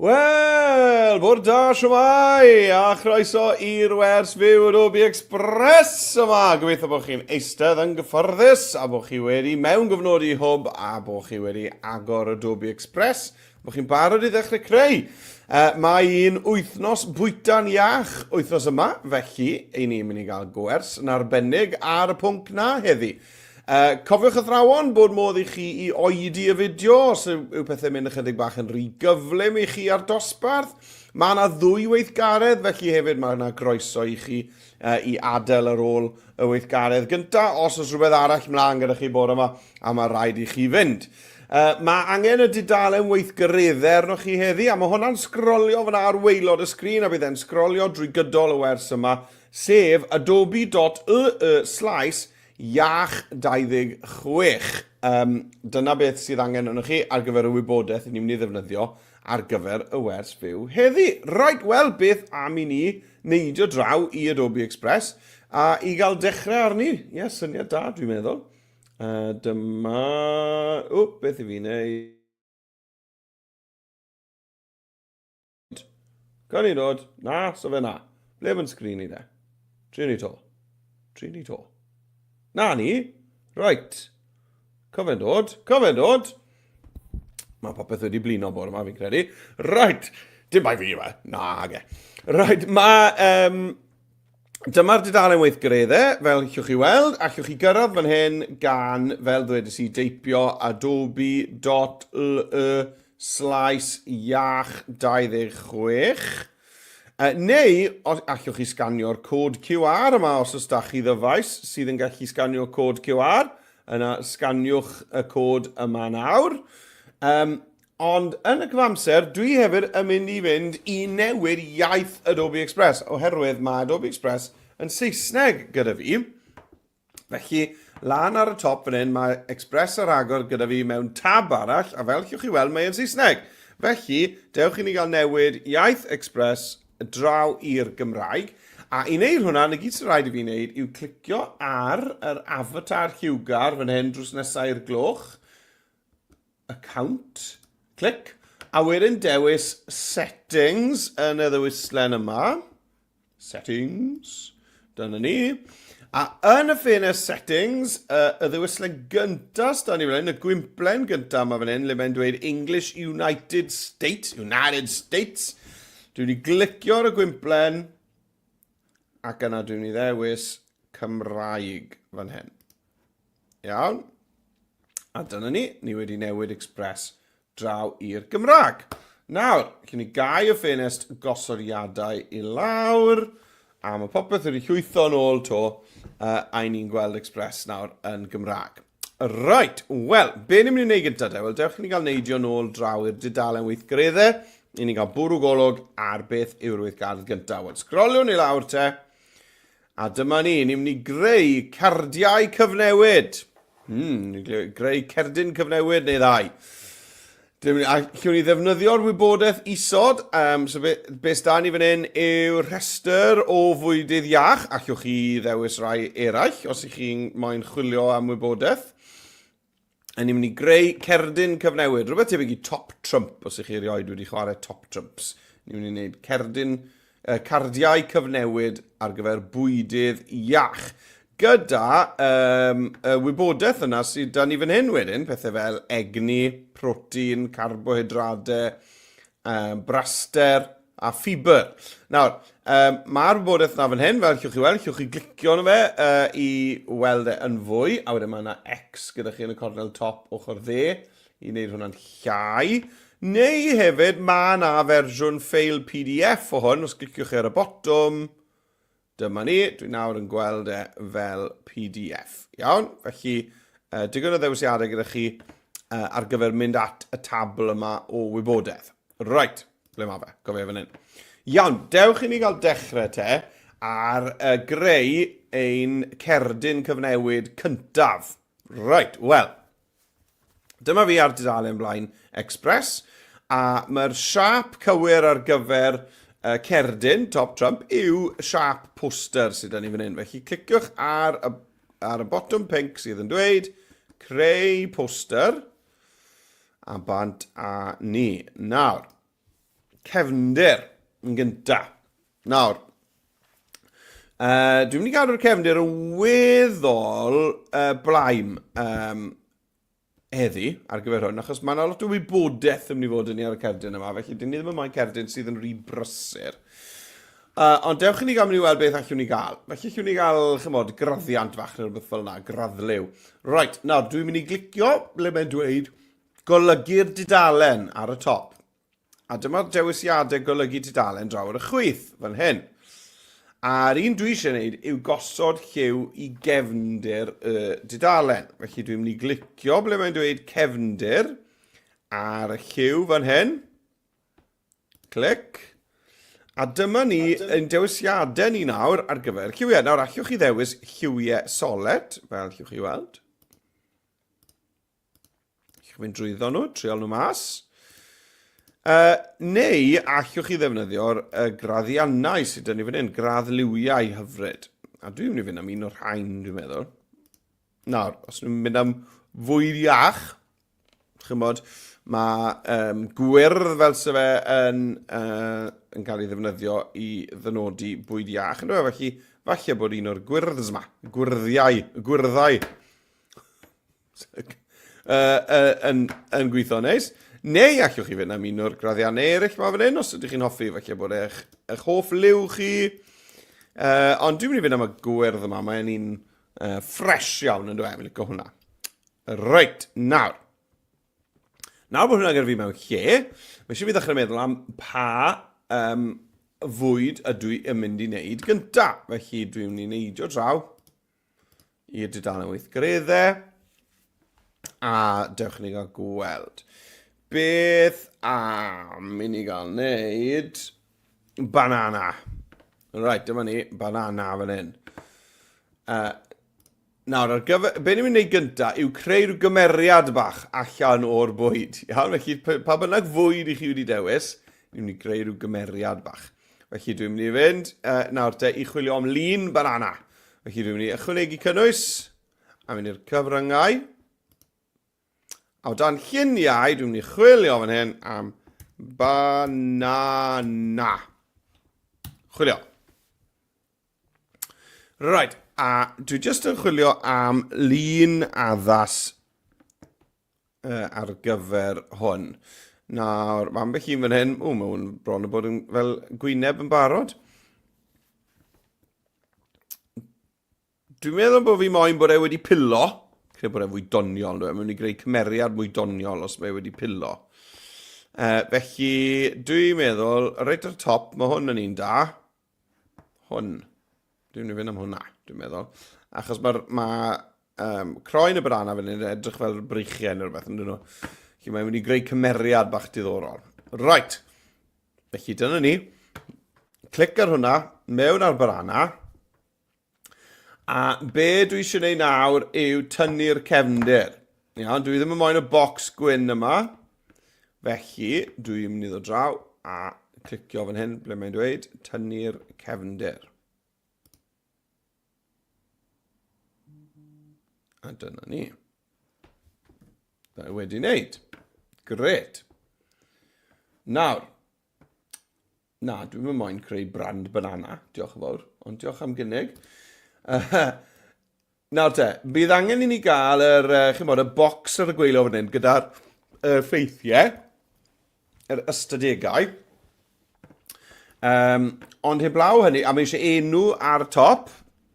Wel, bore da siwmai, a chroeso i'r wers fyw Adobe Express yma. Gobeithio bod chi'n eistedd yn gyfforddus, a bod chi wedi mewn gyfnodi hwb, a bod chi wedi agor Adobe Express, bod chi'n barod i ddechrau creu. Mae un wythnos Bwyta'n Iach wythnos yma, felly ein ni'n mynd i gael gwers yn arbennig ar y pwnc na heddi. Cofiwch athrawon bod modd i chi i oedi y fideo os yw pethau mynd ychydig bach yn rhy gyflym i chi ar dosbarth. Mae yna 2 weithgaredd, felly hefyd mae yna groeso i chi i adael ar ôl y weithgaredd gyntaf, os oes rhywbeth arall mlaen gyda chi bore yma, a mae rhaid i chi fynd. Mae angen y dudalen weithgareddau arno chi heddi, a mae hwnna'n sgrolio fyna ar waelod y sgrin, a bydd e'n sgrolio drwy gydol y wers yma, sef adobe.e/Iach 26. Dyna beth sydd angen yno chi ar gyfer y wybodaeth ni'n mynd i ddefnyddio ar gyfer y wers fyw heddi. Right, wel, beth am i ni neidio draw i Adobe Express a i gael dechrau arni. Ie, syniad da, dwi'n meddwl. Dyma... beth i fi wneud? Gan i dod? Na, so fe na. Ble mae'n sgrin i de? Trin i to. Na ni. Right. Cofen dod. Mae popeth wedi blino bore yma fi'n credu. Right. Dim bai fi yma. Na, ge. Right, mae... dyma'r dudalen weithgareddau, fel allwch chi weld, allwch chi gyrraedd fan hyn gan, fel ddwedais i, deipio adobe.e/Iach 26. Neu, allwch chi sganio'r cod QR yma os ys da chi ddyfais sydd yn gallu sganio cod QR. Yna, sganiwch y cod yma nawr. Ond yn y cyfamser, dwi hefyd yn mynd i fynd i newid iaith Adobe Express, oherwydd mae Adobe Express yn Saesneg gyda fi. Felly, lan ar y top fan hyn, mae Express ar agor gyda fi mewn tab arall, a fel allwch chi weld, mae yn Saesneg. Felly, dewch i ni gael newid iaith Express draw i'r Gymraeg. A i wneud hwnna, y gyd sy'n rhaid i fi wneud yw clicio ar yr avatar lliwgar fan hyn drws nesaf i'r gloch. Account. Clic. A wedyn dewis Settings yn y ddewislen yma. Settings. Dyna ni. A yn y ffenest Settings, y ddewislen gyntaf stan ni fan hyn, y gwimplen gyntaf yma fan hyn, le mae'n dweud English United States. Dwi'n ni glicio ar y gwimplen, ac yna dwi'n ni ddewis Cymraeg fan hyn. Iawn. A dyna ni wedi newid Express draw i'r Gymraeg. Nawr, chi'n ni gau y ffenest gosodiadau i lawr, a mae popeth wedi llwytho yn ôl to, a ni'n gweld Express nawr yn Gymraeg. Right, wel, be ni'n mynd i wneud gyntaf de? Wel, dewch i ni gael neidio nôl draw i'r dudalen weithgareddau, i ni gael bwrw golwg ar beth yw'r weithgaredd gyntaf. Wel, sgroliwn i lawr te, a dyma ni'n mynd i greu cardiau cyfnewid. Greu cerdyn cyfnewid neu ddau. Allwn ni ddefnyddio'r wybodaeth isod. So beth da ni fan hyn yw rhestr o fwydydd iach. Allwch chi ddewis rai eraill os ych chi'n moyn chwilio am wybodaeth. A ni'n mynd i greu cerdyn cyfnewid. Rhywbeth tebyg i top trump os ych chi erioed wedi chwarae top trumps. Ni'n mynd i wneud cardiau cyfnewid ar gyfer bwydydd iach. Gyda y wybodaeth yna sydd da ni fan hyn wedyn, pethau fel egni, protein, carbohydradau, braster a ffibyr. Nawr, mae'r wybodaeth yna fan hyn, fel allwch chi weld, allwch chi glicio yno fe i weld e yn fwy, a wedyn mae yna X gyda chi yn y cornel top ochr dde, i wneud hwnna'n llai. Neu hefyd, mae yna fersiwn ffeil PDF o hwn, os gliciwch chi ar y botwm. Dyma ni, dwi nawr yn gweld e fel PDF. Iawn, felly digon o ddewisiadau gyda chi ar gyfer mynd at y tabl yma o wybodaeth. Right, ble mae fe? Gofio fan hyn. Iawn, dewch i ni gael dechrau te ar greu ein cerdyn cyfnewid cyntaf. Right, wel, dyma fi ar dudalen blaen Express, a mae'r siap cywir ar gyfer cerdyn, top trump, yw siap poster sydd yn ni fan hyn. Felly cliciwch ar y botwm pink sydd yn dweud creu poster a bant a ni. Nawr, cefndir yn gyntaf. Nawr, dwi'n mynd i gadw'r cefndir yn weddol blaen heddi ar gyfer hwn, achos mae yna lot o wybodaeth yn mynd i fod yn ni ar y cerdyn yma, felly dyn ni ddim yn moyn cerdyn sydd yn rhy brysur. Ond dewch i ni gael mynd i weld beth allwn ni gael. Felly allwn ni gael, chymod, graddiant fach neu rhywbeth fel yna, graddliw. Right, nawr, dwi'n mynd i glicio ble mae'n dweud golygu'r dudalen ar y top. A dyma'r dewisiadau golygu dudalen draw ar y chwith, fan hyn. A'r un dwi eisiau gwneud yw gosod lliw i gefndir y dudalen. Felly dwi'n mynd i glicio ble mae'n dweud cefndir ar y lliw fan hyn. Clic. A dyma ni yn dewisiadau ni nawr ar gyfer lliwiau. Nawr allwch chi ddewis lliwiau solet, fel allwch chi weld. Allwch fynd drwyddo nhw, trial nhw mas. Neu allwch chi ddefnyddio'r graddiannau sydd yn ei fan hyn, graddliwiau hyfryd. A dwi'n mynd i fynd am un o'r rhain, dwi'n meddwl. Nawr, os dwi'n mynd am fwyd iach, chymod, mae gwyrdd fel se fe yn cael ei ddefnyddio i ddynodi bwyd iach. Felly, falle bod un o'r gwyrddys yma, gwyrddau, yn gweithio neis. Neu allwch chi fynd am un o'r graddiannau eraill mae fan hyn, os ydych chi'n hoffi, falle bod eich hoff liw chi. Ond dwi'n mynd i fynd am y gwyrdd yma, mae'n un ffres iawn yn dweud, fi'n licio hwnna. Reit, nawr. Nawr bod hwnna gyda fi mewn lle, mae eisiau fi ddechrau meddwl am pa fwyd ydw i yn mynd i wneud gyntaf. Felly dwi'n mynd i wneud o draw i'r dudalen weithgareddau. A dewch ni gael gweld. Beth am i ni gael wneud banana. Right, dyma ni, banana fan hyn. Nawr, be ni'n mynd i wneud gyntaf yw creu rhyw gymeriad bach allan o'r bwyd. Iawn, felly pa bynnag fwyd i chi wedi dewis, ni'n mynd i greu rhyw gymeriad bach. Felly dwi'n mynd i fynd, nawr te, i chwilio am lun banana. Felly dwi'n mynd i ychwanegu cynnwys, a mynd i'r cyfryngau. A o dan lluniau, dwi'n mynd i chwilio fan hyn am banana. Chwilio. Right. A dwi jyst yn chwilio am lun addas ar gyfer hwn. Nawr, mae ambell un fan hyn, mae hwn bron yn bod yn fel gwyneb yn barod. Dwi'n meddwl bod fi moyn bod e wedi pilo. Creu bod e fwy doniol, dwi'n mynd i greu cymeriad mwy doniol os mae e wedi pilo. Felly, dwi'n meddwl, reit ar top, mae hwn yn un da. Hwn. Dwi'n mynd i fynd am hwnna, dwi'n meddwl. Achos mae croen y banana fan hyn edrych fel breichiau neu rhywbeth yn dyn nhw. Felly mae'n mynd i greu cymeriad bach diddorol. Right. Felly dyna ni. Clic ar hwnna, mewn ar banana. A be dwi eisiau gwneud nawr yw tynnu'r cefndir. Iawn, dwi ddim yn moyn y bocs gwyn yma. Felly, dwi'n mynd i ddod draw a clicio fan hyn ble mae'n dweud tynnu'r cefndir. A dyna ni. Da i wedi wneud. Gret. Nawr. Na, dwi'n mynd moyn creu brand banana. Diolch yn fawr. Ond diolch am gynnig. Nawr te, bydd angen i ni gael y bocs ar y gweilo fan hyn gyda'r ffeithiau, yr ystadegau. Ond heblaw hynny, a mae eisiau enw ar top,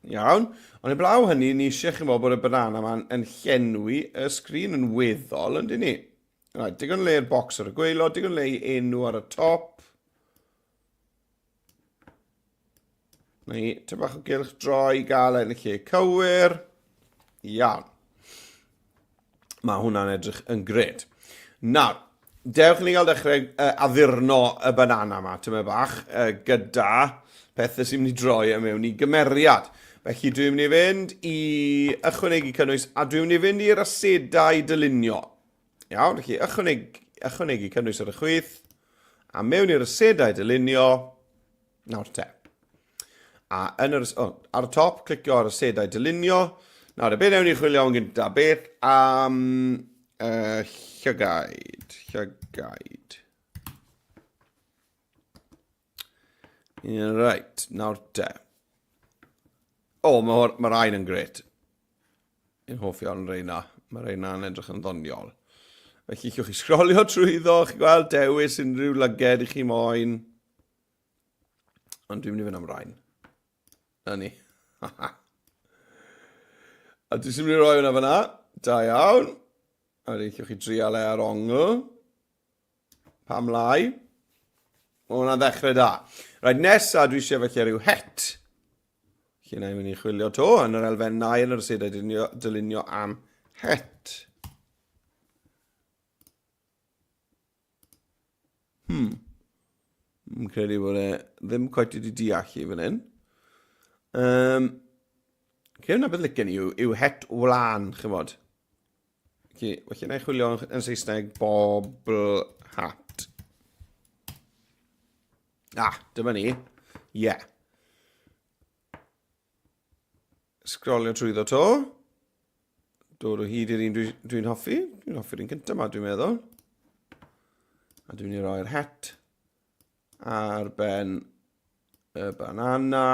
iawn, ond heblaw hynny, ni eisiau bod y banana yma yn llenwi y sgrin yn weddol, yndyn ni. Right, digon le i'r bocs ar y gweilo, digon le i enw ar y top. Neu, ty bach o gylch droi, gael yn y lle cywir. Iawn. Mae hwnna'n edrych yn gred. Nawr, dewch ni gael dechrau addurno y banana yma, tyma bach, gyda pethau sy'n mynd i droi mewn i gymeriad. Felly dwi'n mynd i fynd i ychwanegu cynnwys, a dwi'n mynd i fynd i'r asedau dylunio. Iawn, felly ychwanegu cynnwys ar y chwith, a mewn i'r asedau dylunio, nawr te. A ar y top, clicio ar y asedau dylunio. Nawr, be newn ni chwilio am gyntaf, beth am llygaid. Right, nawr te. O, mae'r rhain yn gret. Yn hoffi ar yn reina. Mae reina'n edrych yn ddoniol. Felly chi'ch chi sgrolio trwyddo, chi'n gweld dewis unrhyw lyged i chi moyn. Ond dwi'n mynd i fynd am rhain. Na ni. A dwi'n mynd i roi hwnna fyna. Da iawn. A wedyn chi'ch chi trial e ar ongl. Pam lai. Mae hwnna'n ddechrau da. Rhaid nesaf dwi eisiau felly rhyw het. Felly na i mynd i chwilio to yn yr elfennau yn yr sydd dylunio am het. Yn credu bod e ddim coet wedi deall i fan hyn. Hynna beth licen yw het wlan, chymod. Felly na i chwilio yn Saesneg bobl hat. Dyma ni. Yeah. Sgrolio trwyddo to. Dod o hyd i'r un dwi'n hoffi. Dwi'n hoffi'r un cyntaf yma, dwi'n meddwl. A dwi'n mynd i roi'r het ar ben y banana.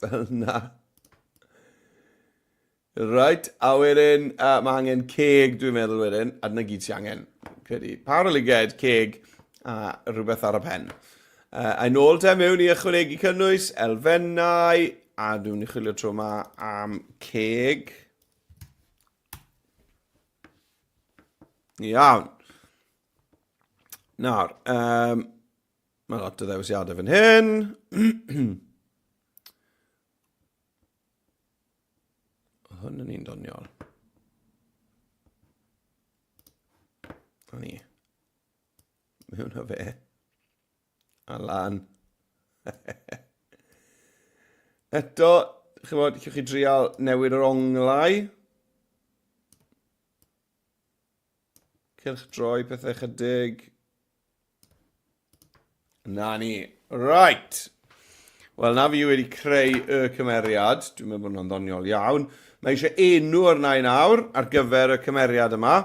Fel yna. Right, a wedyn, mae angen ceg, dwi'n meddwl wedyn, a dyna gyd sy'n angen. Credu, paraliged, ceg, a rhywbeth ar y pen. A nôl te mewn i ychwanegu cynnwys, elfennau, a dwi'n mynd i chwilio tro yma am ceg. Iawn. Nawr, mae lot o ddewisiadau fan hyn. Hwn yn un doniol. A ni. Mewn o fe. A lan. Eto, chymod, chi'ch chi drial newid yr onglau. Cylch droi pethau chydig. Na ni. Right. Wel, na fi wedi creu y cymeriad. Dwi'n meddwl bod hwnna'n ddoniol iawn. Mae eisiau enw arna i nawr ar gyfer y cymeriad yma.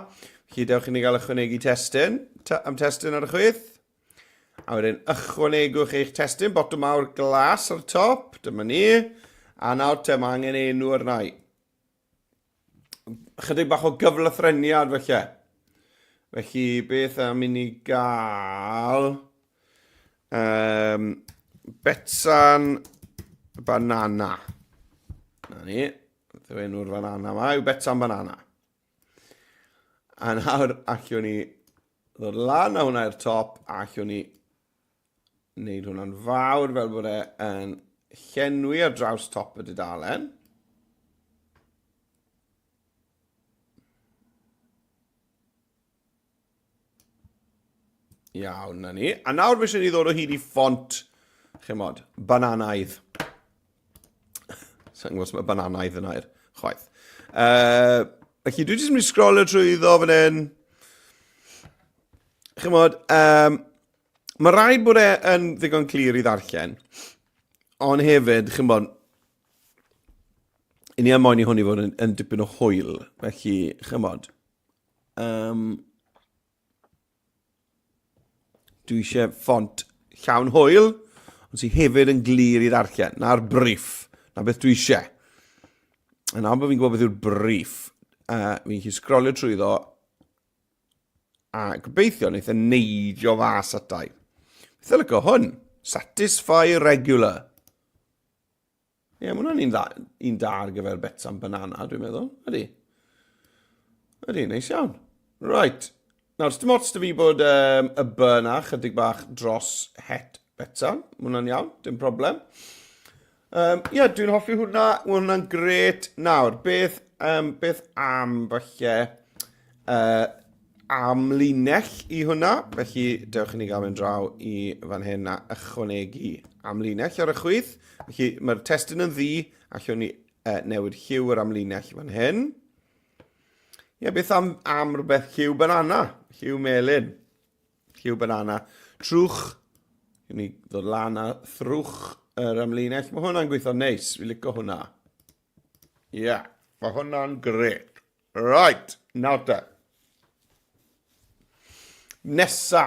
Felly dewch i ni gael ychwanegu testyn. Am testyn ar y chwith. A wedyn ychwanegwch eich testyn, botwm mawr glas ar top, dyma ni. A nawr te mae angen enw arna i. Chydig bach o gyflythreniad felly. Felly beth am i ni gael... Bwyta'n banana. Na ni. Beth yw enw'r banana yma yw Bwyta'n banana. A nawr allwn ni ddod lan a hwnna i'r top a allwn ni wneud hwnna'n fawr fel bod e'n llenwi ar draws top y dudalen. Iawn, na ni. A nawr fe eisiau ni ddod o hyd i ffont, chymod, bananaidd. Sa'n gwybod mae bananaidd yna i'r chwaith. Felly dwi jyst yn mynd i sgrolio trwyddo fan hyn. Chymod, mae rhaid bod e'n ddigon clir i ddarllen. Ond hefyd, chymod, i ni am moyn i hwn i fod yn dipyn o hwyl. Felly, chymod, dwi eisiau ffont llawn hwyl, ond sy'n hefyd yn glir i ddarllen. Na'r brief. Na beth dwi eisiau. A nawr bod fi'n gwybod beth yw'r brief. Fi'n gallu sgrolio trwyddo a gobeithio wneud e'n neidio fas atau. Beth yw lygo hwn? Satisfy regular. Ie, mae hwnna'n un da ar gyfer Bwyta'n banana, dwi'n meddwl. Ydy. Ydy, neis iawn. Right. Nawr, dim ots da fi bod y byna chydig bach dros het Bwyta'n. Mae hwnna'n iawn, dim problem. Ie, dwi'n hoffi hwnna. Mae hwnna'n gret. Nawr, beth am falle amlinell i hwnna. Felly, dewch i ni gael mynd draw i fan hyn a ychwanegu amlinell ar y chwith. Felly, mae'r testyn yn ddi, allwn ni newid lliw yr amlinell fan hyn. Ie, beth am rhywbeth lliw banana, lliw melyn, lliw banana. Trwch, ni ddod lan a thrwch yr amlinell. Mae hwnna'n gweithio neis, fi licio hwnna. Ie, mae hwnna'n gret. Right, nawr te. Nesa.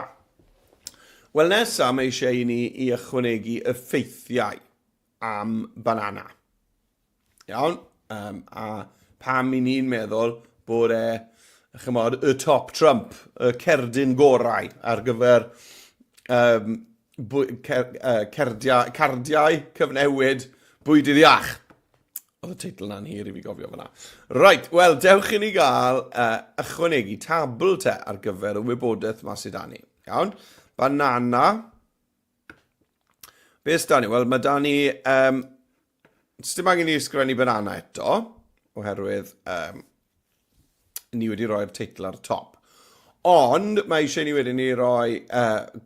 Wel, nesa mae eisiau i ni i ychwanegu effeithiau am banana. Iawn? A pam i ni'n meddwl bod chymod, y top trump, y cerdyn gorau ar gyfer cardiau cyfnewid bwydydd iach. Oedd y teitl na'n hir i fi gofio fyna. Right, wel, dewch i ni gael ychwanegu tabl te ar gyfer y wybodaeth ma sydd ni. Iawn? Banana. Be sydd ni? Wel, mae da ni... Dim angen i ysgrifennu banana eto, oherwydd ni wedi rhoi'r teitl ar y top. Ond mae eisiau ni wedi ni roi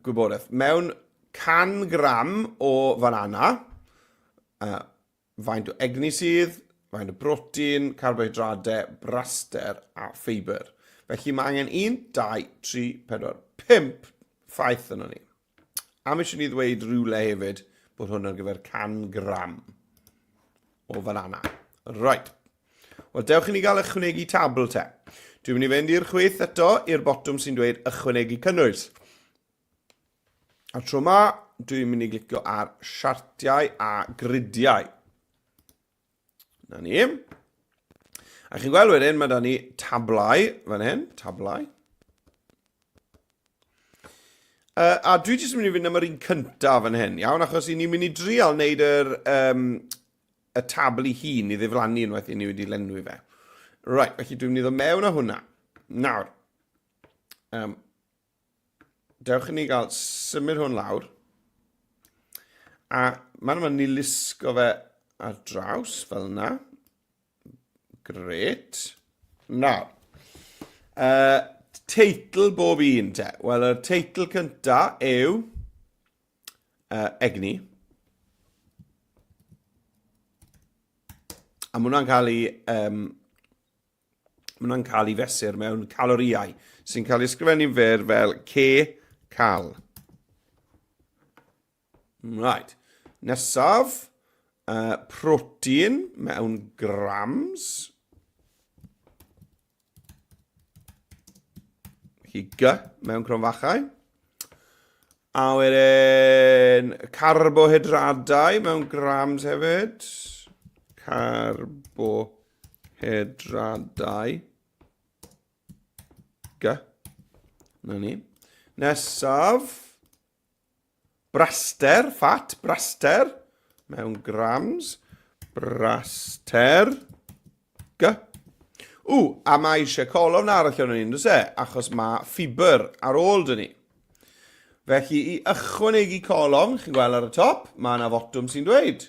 gwybodaeth. Mewn 100 gram o banana, faint o egni sydd, faint o brotein, carbohydradau, braster a ffeibr. Felly mae angen 1, 2, 3, 4, 5 ffaith yno ni. A mae eisiau ni ddweud rhywle hefyd bod hwn ar gyfer 100 gram o banana. Right. Wel, dewch i ni gael ychwanegu tabl te. Dwi'n mynd i fynd i'r chwith eto i'r botwm sy'n dweud ychwanegu cynnwys. A tro yma, dwi'n mynd i glicio ar siartiau a gridiau. Na ni. A chi'n gweld wedyn, mae da ni tablau, fan hyn, tablau. A dwi jyst yn mynd i fynd am yr un cyntaf fan hyn, iawn, achos i ni'n mynd i drial wneud y tabl i hun i ddiflannu unwaith i ni wedi lenwi fe. Right, felly dwi'n mynd i ddod mewn â hwnna. Nawr, dewch i ni gael symud hwn lawr. A mae'n mynd i lusgo fe ar draws, fel yna. Gret. Nawr, teitl bob un te. Wel, y teitl cynta yw egni. A mae hwnna'n cael ei fesur mewn caloriau sy'n cael ei ysgrifennu'n fyr fel cal. Right. Nesaf, protein mewn grams. Felly mewn cronfachau. A wedyn carbohydradau mewn grams hefyd. Carbohydradau. Na ni. Nesaf. Braster, braster. Mewn grams. Braster. A mae eisiau colofn arall o'n ni'n dweud achos mae ffibr ar ôl dyn ni. Felly i ychwanegu colofn, chi'n gweld ar y top, mae yna fotwm sy'n dweud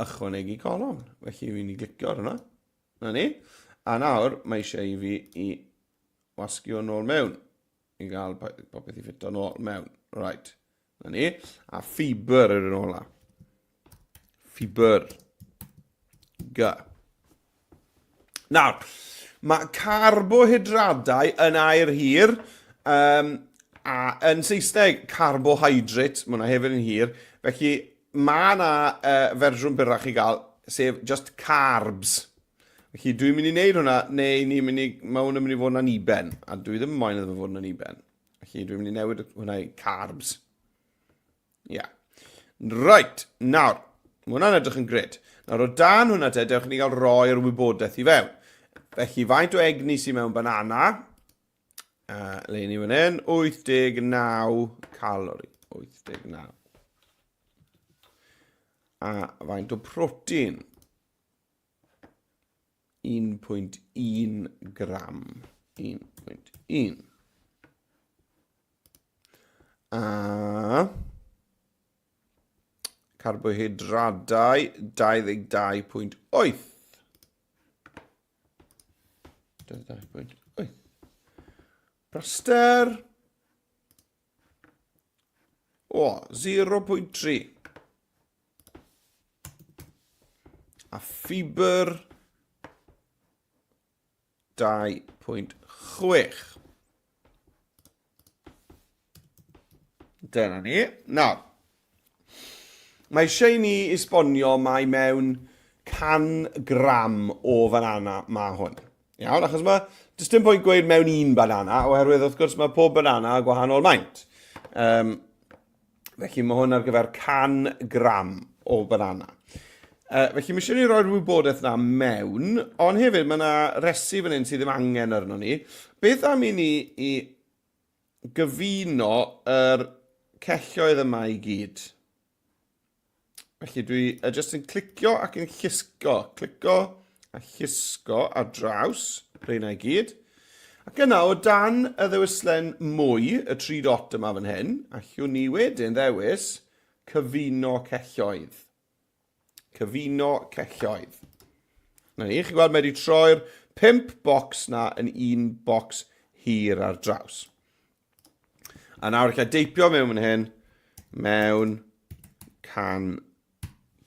ychwanegu colofn. Felly fi'n i glicio ar hwnna. Na ni. A nawr, mae eisiau i fi i wasgu o'n ôl mewn. I gael popeth i ffito nôl mewn. Right. Na ni. A ffibr yr yn ola. Ffibr. Nawr, mae carbohydradau yn air hir, a yn Saesneg, carbohydrate, mae hwnna hefyd yn hir, felly mae yna fersiwn byrrach i gael, sef just carbs. Felly dwi'n mynd i wneud hwnna, neu mae hwnna'n mynd i fod yn aniben, a dwi ddim moyn iddo fod yn aniben. Felly dwi'n mynd i newid hwnna i carbs. Ia. Right, nawr, mae hwnna'n edrych yn gred. Nawr, o dan hwnna te, dewch ni gael roi'r wybodaeth i fewn. Felly, faint o egni sy'n mewn banana? Le ni fan hyn, 89 calori. 89. A faint o protein? 1.1 gram. 1.1. A carbohydradau 22.8. 22.8. Braster. 0.3. A ffibr 2.6. Dyna ni. Nawr, mae eisiau ni esbonio mai mewn 100 gram o banana ma hwn. Iawn, achos mae, does dim pwynt gweud mewn un banana, oherwydd wrth gwrs mae pob banana a gwahanol maint. Felly mae hwn ar gyfer 100 gram o banana. Felly mae eisiau ni roi'r wybodaeth na mewn, ond hefyd mae yna resi fan hyn sydd ddim angen arno ni. Beth am i ni i gyfuno yr celloedd yma i gyd? Felly dwi jyst yn clicio ac yn llusgo. Clico a llusgo ar draws, rheina i gyd. Ac yna o dan y ddewislen mwy, y 3 dot yma fan hyn, allwn ni wedyn ddewis cyfuno celloedd. Cyfuno celloedd. Na ni, chi'n gweld mae wedi troi'r 5 bocs na yn 1 bocs hir ar draws. A nawr chi'n deipio mewn fan hyn, mewn 100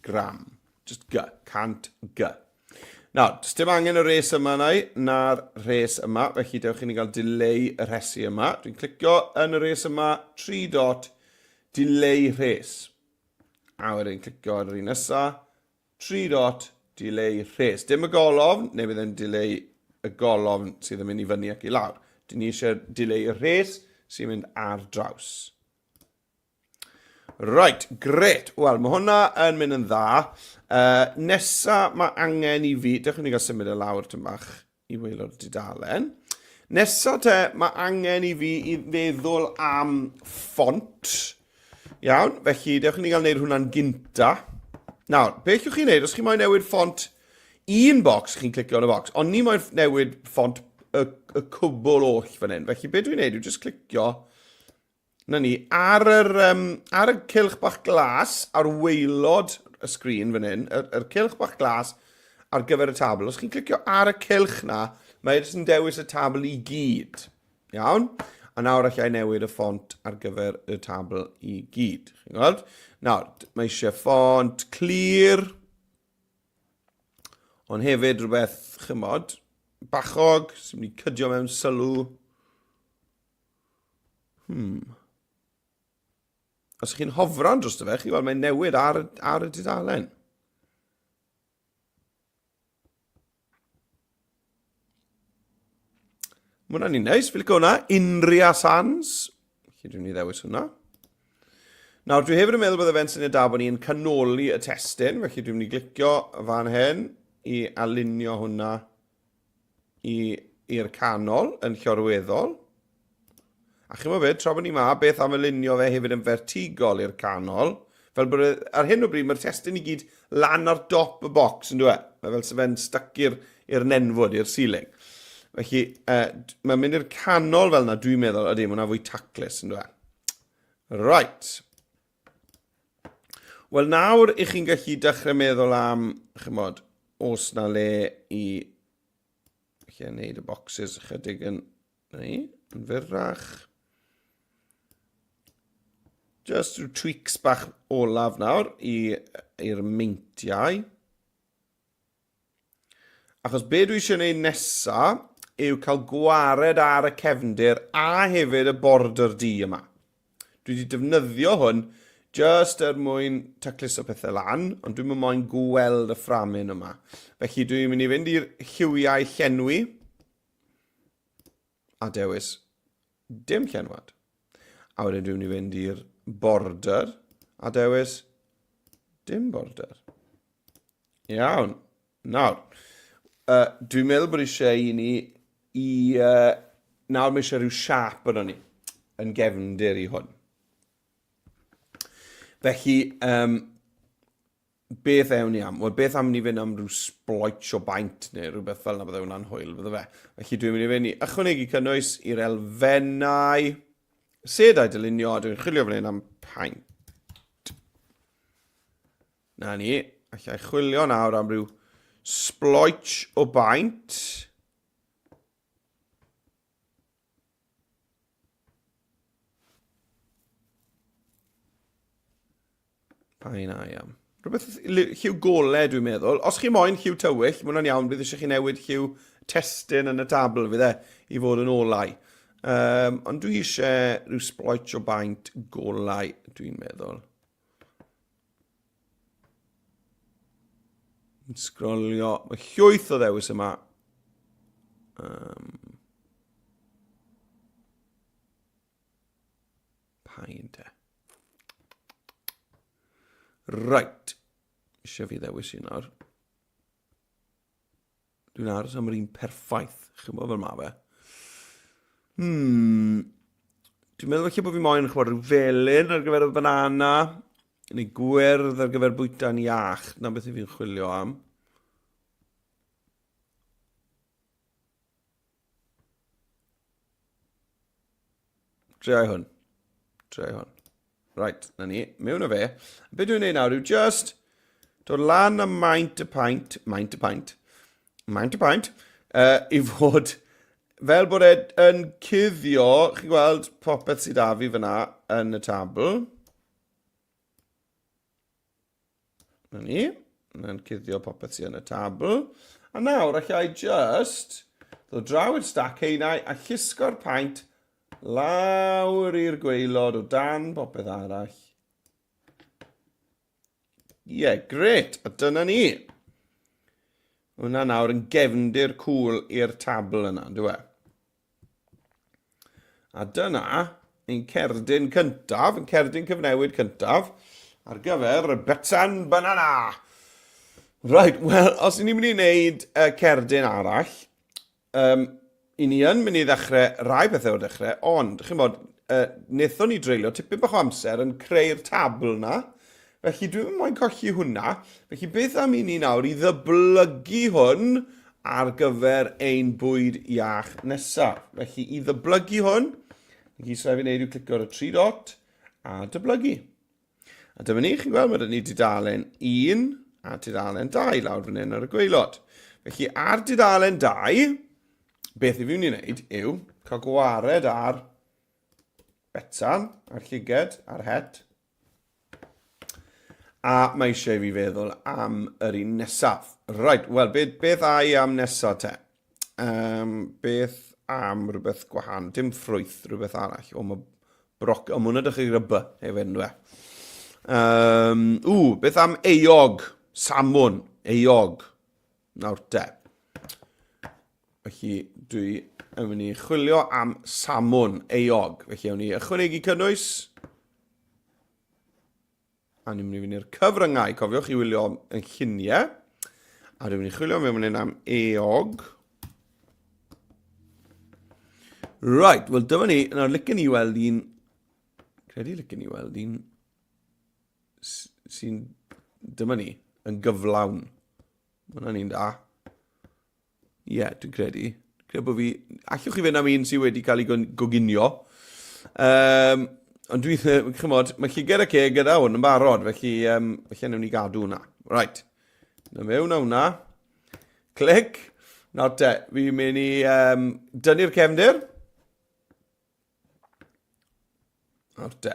gram. Just G, 100 G. Nawr, does dim angen y res yma na'r res yma, felly dewch i ni gael delay y rhesi yma. Dwi'n clicio yn y res yma, 3 dot, delay res. A wedyn clicio ar yr un nesaf, 3 dot, delay res. Dim y golofn, neu bydd yn delay y golofn sydd yn mynd i fyny ac i lawr. Dyn ni eisiau delay y res sy'n mynd ar draws. Right, gret. Wel, mae hwnna yn mynd yn dda. Nesa mae angen i fi, dewch i ni gael symud y lawr tym bach i weilo'r dudalen. Nesa te, mae angen i fi i feddwl am ffont. Iawn, felly dewch i ni gael gwneud hwnna'n gynta. Nawr, beth yw'ch chi'n neud? Os chi moyn newid ffont un bocs, chi'n clicio yn y bocs, ond ni moyn newid ffont y cwbl oll fan hyn. Felly beth dwi'n neud, dwi'n just clicio na ni, ar y cylch bach glas, ar waelod y sgrin fan hyn, yr cylch bach glas ar gyfer y tabl. Os chi'n clicio ar y cylch na, mae jyst yn dewis y tabl i gyd. Iawn? A nawr allai newid y ffont ar gyfer y tabl i gyd. Chi'n gweld? Nawr, mae eisiau ffont clir, ond hefyd rhywbeth, chymod, bachog, sy'n mynd i cydio mewn sylw. Os chi'n hofran dros y fe, chi weld mae'n newid ar y dudalen. Mae hwnna'n un neis, fi'n licio hwnna. Unria sans. Felly dwi'n ni ddewis hwnna. Nawr, dwi hefyd yn meddwl bydde fe'n syniad da bod ni'n canoli y testyn. Felly dwi'n mynd i glicio fan hyn i alunio hwnna i'r canol yn llorweddol. A chi'n meddwl beth, tra bod ni ma, beth am alunio fe hefyd yn vertigol i'r canol. Fel bod ar hyn o bryd mae'r testyn i gyd lan ar dop y bocs, yn dweud. Mae fel se fe'n stuck i'r nenfwd, i'r ceiling. Felly, mae'n mynd i'r canol fel yna, dwi'n meddwl, ydy, mae hwnna fwy taclus, yn dweud. Right. Wel, nawr i chi'n gallu dechrau meddwl am, chymod, os na le i wneud y boxes chydig yn fyrrach. Just rhyw tweaks bach olaf nawr i'r meintiau. Achos be dwi eisiau gwneud nesaf yw cael gwared ar y cefndir a hefyd y border D yma. Dwi wedi defnyddio hwn just mwyn taclus o pethau lan, ond dwi'n moyn gweld y fframyn yma. Felly dwi'n mynd i fynd i'r lliwiau llenwi a dewis dim llenwad. A wedyn dwi'n mynd i fynd i'r border a dewis dim border. Iawn. Nawr, dwi'n meddwl bod eisiau i ni nawr mae eisiau rhyw siap yno ni yn gefndir i hwn. Felly, beth ewn ni am? Wel, beth am ni fynd am rhyw sploich o baint neu rhywbeth fel yna bydde hwnna'n hwyl, bydde fe. Felly dwi'n mynd i fynd i ychwanegu cynnwys i'r elfennau. Sedau dylunio, dwi'n chwilio fan hyn am paint. Na ni, allai chwilio nawr am rhyw sploich o baint. Pa'n a iawn. Rhywbeth lliw golau dwi'n meddwl. Os chi moyn lliw tywyll, mae hwnna'n iawn, bydd eisiau chi newid lliw testyn yn y tabl fydd i fod yn olau. Ond dwi eisiau rhyw sploich o baint golau, dwi'n meddwl. Sgrolio, mae llwyth o ddewis yma. Pain te. Right. Eisiau fi ddewis un nawr. Dwi'n aros am yr un perffaith. Chi'n bod fel ma fe? Dwi'n meddwl felly bod fi moyn rhyw felyn ar gyfer y banana, neu gwyrdd ar gyfer bwyta'n iach. Na beth i fi'n chwilio am. Trai hwn. Right, na ni. Mewn o fe. Be dwi'n neud nawr yw just dod lan am maint y paint, i fod fel bod e'n cuddio, chi'n gweld popeth sydd â fi fyna yn y tabl. Na ni. Yn cuddio popeth sydd yn y tabl. A nawr, allai just ddod draw i'r stack einau a llusgo'r paint lawr i'r gwaelod o dan popeth arall. Gret. A dyna ni. Hwna nawr yn gefndir cwl i'r tabl yna, dwi e? A dyna ein cerdyn cyntaf, ein cerdyn cyfnewid cyntaf, ar gyfer y Bwyta'n banana. Right, wel, os ni'n mynd i wneud cerdyn arall, i ni yn mynd i ddechrau rai bethau o dechrau, ond, chi'n bod, wnaethon ni dreulio tipyn bach o amser yn creu'r tabl na, felly dwi'n moyn colli hwnna, felly beth am i ni nawr i ddyblygu hwn ar gyfer ein bwyd iach nesaf. Felly i ddyblygu hwn, gyd sef i wneud yw clicio ar y 3 dot a dyblygu. A dyma ni, chi'n gweld, mae ni dudalen 1 a dudalen 2 lawr fan hyn ar y gwaelod. Felly ar dudalen 2, beth i fi wneud i wneud yw cael gwared ar Bwyta'n, ar llyged, ar het. A mae eisiau fi feddwl am yr un nesaf. Right, wel, beth a i am nesaf te? Beth am rhywbeth gwahan? Dim ffrwyth, rhywbeth arall. O, mae hwnna dych chi'n ryby hefyd, dwi. Beth am eog? Salmon, eog. Nawr te. Felly, dwi yn mynd i chwilio am salmon, eog. Felly, ewn ni ychwanegu cynnwys. A ni'n mynd i fynd i'r cyfryngau. Cofiwch i wylio yn lluniau. A dwi'n mynd i chwilio mewn am eog. Right, wel dyma ni, nawr licen i weld un, sy'n, dyma ni, yn gyflawn. Mae'n ni'n da. Dwi'n credu. Bod fi, allwch chi fynd am un sydd wedi cael ei goginio. Ond dwi'n chymod, mae llyged y ceg gyda hwn yn barod, felly newn ni gadw hwnna. Right, na mewn a hwnna. Clic. Nawr te, fi'n mynd i dynnu'r cefndir. Nawr te.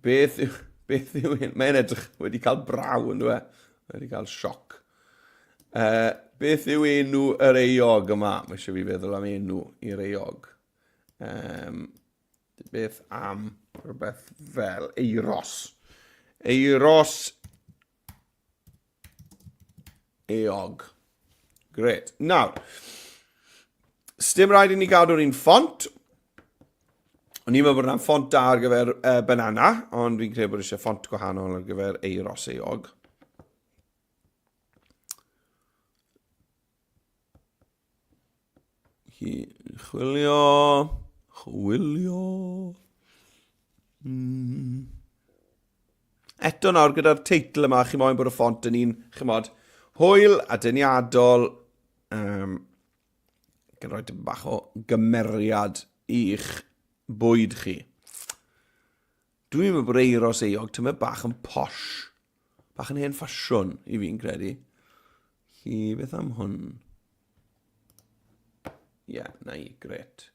Beth yw hyn? Mae'n edrych wedi cael braw yn dwi. Wedi cael sioc. Beth yw enw yr eog yma? Mae eisiau fi feddwl am enw i'r eog. Beth am rhywbeth fel eiros. Eiros eog. Gret. Nawr, sdim rhaid i ni gadw'r un ffont. O'n i'n meddwl bod yna'n ffont da ar gyfer banana, ond fi'n credu bod eisiau ffont gwahanol ar gyfer eiros eog. Chwilio. Eto nawr gyda'r teitl yma, chi moyn bod y ffont yn un, chi mod, hwyl a dyniadol, gan roi dim bach o gymeriad i'ch bwyd chi. Dwi'n meddwl bod eiros eog, tyma bach yn posh, bach yn hen ffasiwn i fi'n credu. Beth am hwn? Na i, gret.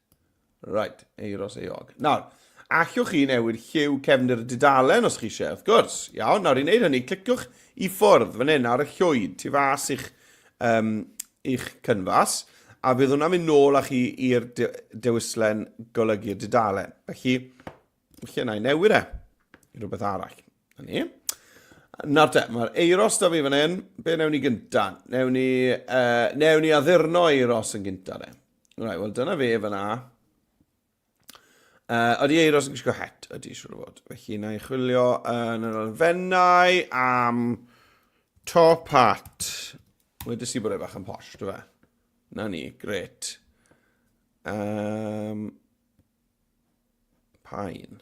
Right, eiros eog. Nawr, allwch chi newid lliw cefndir y dudalen os chi eisiau, wrth gwrs. Iawn, nawr i wneud hynny, cliciwch i ffwrdd fan hyn ar y llwyd, tu fas i'ch cynfas, a bydd hwnna'n mynd nôl â chi i'r dewislen golygu'r dudalen. Felly, yna i newid i rhywbeth arall. Hynny. Nawr te, mae'r eiros da fi fan hyn. Be newn ni gynta? Newn ni addurno eiros yn gynta de. Right, wel dyna fe fyna. Ydy eiros yn gwisgo het, ydy siwr o fod. Felly na i chwilio yn yr elfennau am top hat. Wedys i bod e bach yn posh, dwi fe. Na ni, gret. Pain.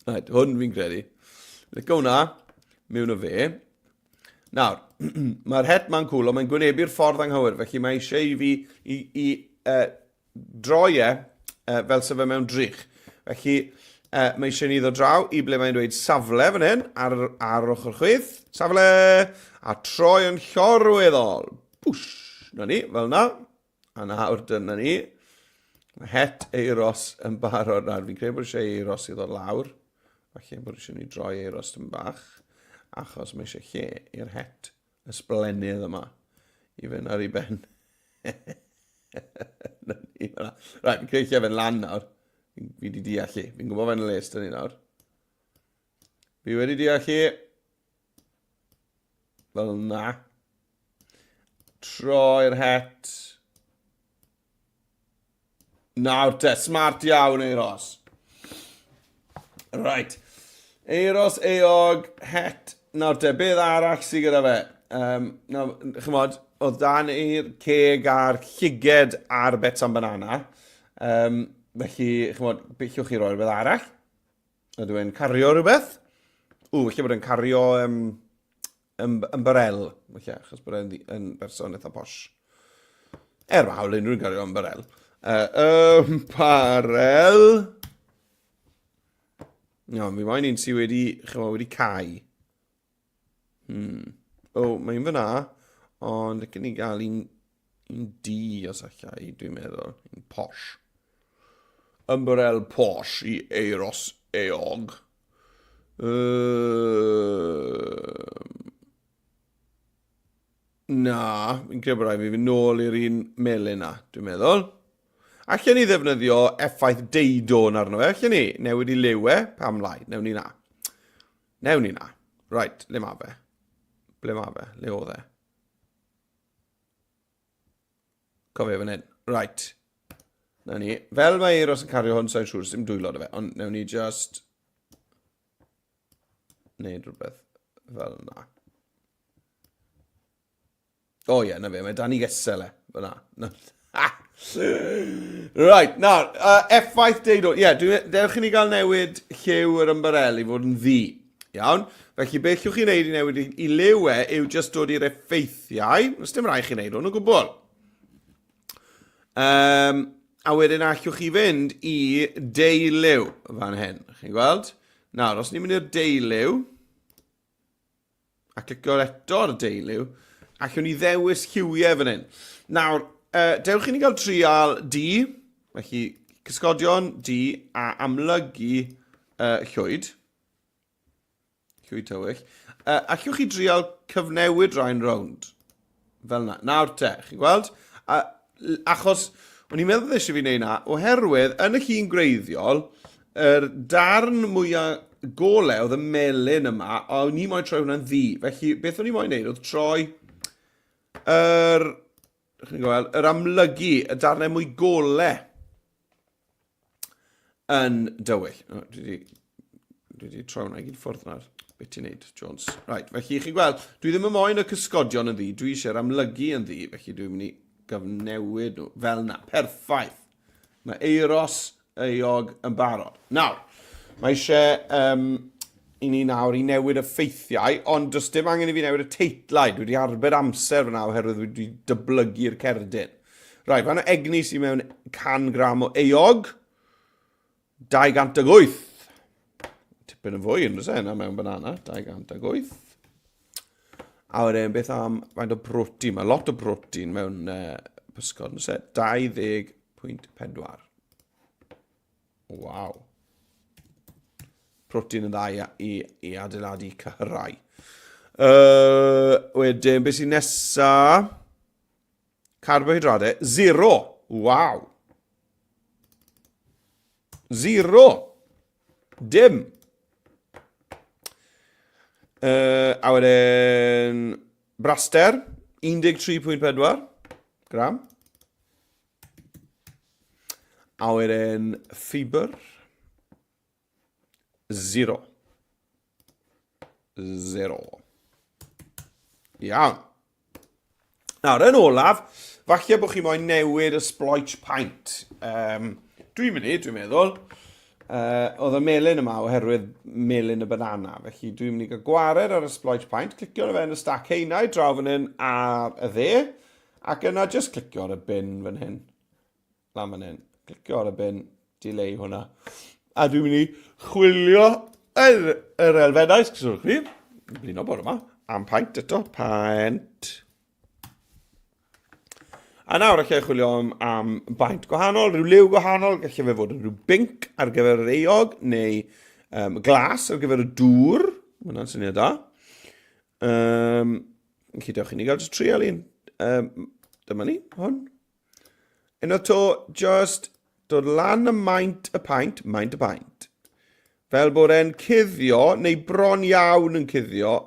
Right, hwn fi'n credu. Lygo hwnna, mewn o fe. Nawr, mae'r het ma'n cwl, ond mae'n gwynebu'r ffordd anghywir, felly mae eisiau i fi i droi fel sef e mewn drych. Felly, mae eisiau ni ddod draw i ble mae'n dweud safle fan hyn, ar ochr chwith. Safle, a troi yn llorweddol. Bwsh, na ni, fel na. A nawr dyna ni. Mae het eiros yn barod nawr. Fi'n credu bod eisiau eiros i ddod lawr. Felly bod eisiau ni droi eiros yn bach. Achos mae eisiau lle i'r het ysblennydd yma. I fynd ar ei ben. Right, fi'n credu lle fe'n lan nawr. Fi wedi deall chi. Fi'n gwybod fe'n y les dyn ni nawr. Fi wedi deall chi. Fel na. Troi'r het. Nawr te, smart iawn eiros. Right. Eiros, eog, het. Nawr te, beth arall sydd gyda fe? Nawr, chymod, oedd dan i'r ceg a'r llyged a'r Bwyta'n banana. Felly, chymod, beth yw'ch chi roi'r beth arall? Ydw i'n cario rhywbeth? Felly bod e'n cario yn barel. Felly, achos bod e'n berson eitha posh. Mae hawl unrhyw'n cario yn barel. Barel. No, mi moyn un sydd wedi cau. Mae'n fyna, ond y ni gael un D os allai, dwi'n meddwl. Un posh. Ymbarel posh i eiros eog. Na, fi'n credu bod rhaid fi fynd nôl i'r un melyn na, dwi'n meddwl. Allen ni ddefnyddio effaith deudon arno fe, allen ni? Newid i liwe, pam lai, newn ni na. Newn ni na. Right, le ma fe? Ble ma fe? Le oedd e? Cofio fan hyn. Right. Newn ni. Fel mae eiros yn cario hwn, sa'n siŵr, sy'n dwylod o fe, ond newn ni just neud rhywbeth fel na. Na fe, mae dan i gesel e, fel na. Right, nawr, effaith deudon. Dewch i ni gael newid lliw yr ymbarel i fod yn ddi. Iawn? Felly, beth llwch chi'n neud i newid i liw yw just dod i'r effeithiau. Nes dim rai chi'n neud hwn o gwbl. A wedyn allwch chi fynd i deuliw fan hyn. Chi'n gweld? Nawr, os ni'n mynd i'r deuliw, a clicio eto ar y deuliw, allwn ni ddewis lliwiau fan hyn. Nawr, dewch i ni gael trial D, felly cysgodion D a amlygu llwyd. Llwyd tywych. Allwch chi trial cyfnewid rhain rownd. Fel na. Nawr te, chi'n gweld? Achos, o'n i'n meddwl ddysgu fi wneud na, oherwydd yn y llun greiddiol, yr darn mwyaf golau oedd y melyn yma, a o'n i moyn troi hwnna'n ddi. Felly, beth o'n i moyn wneud oedd troi yr amlygu, y darnau mwy golau yn dywyll. Dwi wedi troi hwnna i gyd ffwrdd na'r beth ti'n neud, Jones. Right, felly chi'n gweld, dwi ddim yn moyn y cysgodion yn ddi, dwi eisiau'r amlygu yn ddi, felly dwi'n mynd i gyfnewid nhw fel na. Perffaith. Mae eiros eog yn barod. Nawr, mae eisiau i ni nawr i newid y ffeithiau, ond does dim angen i fi newid y teitlau. Dwi wedi arbed amser fyna oherwydd wedi dyblygu'r cerdyn. Rai, fan o egni sy'n mewn 100 gram o eog, 208. Tipyn yn fwy yn rhywbeth yna mewn banana, 208. A wedyn beth am faint o brotein, mae lot o brotein mewn pysgod, 20.4. Waw. Protein yn dda i adeiladu cyhyrau. Wedyn, beth sy'n nesa? Carbohydradau, 0. Waw. 0. dim. A wedyn braster, 13.4 gram. A wedyn ffibr, 0. Iawn. Nawr, yn olaf, falle bod chi moyn newid y sbloich paint. Dwi'n meddwl. Oedd y melyn yma oherwydd melyn y banana. Felly dwi'n mynd i gael gwared ar y sbloich paint, clicio ar y fe yn y stack heinau, draw fan hyn ar y dde, ac yna just clicio ar y bin fan hyn. Lan fan hyn. Clicio ar y bin, delay hwnna. A dwi'n mynd i chwilio yr elfennau, sgwrswch chi. Blino bod yma. Am paint eto. Paint. A nawr allai chwilio am baint gwahanol, rhyw liw gwahanol, gallai fe fod yn rhyw binc ar gyfer yr eog, neu glas ar gyfer y dŵr. Mae hwnna'n syniad da. Chi dewch i ni gael just trial un. Dyma ni, hwn. Unno to, just dod lan y maint y paint y paint. Fel bod e'n cuddio, neu bron iawn yn cuddio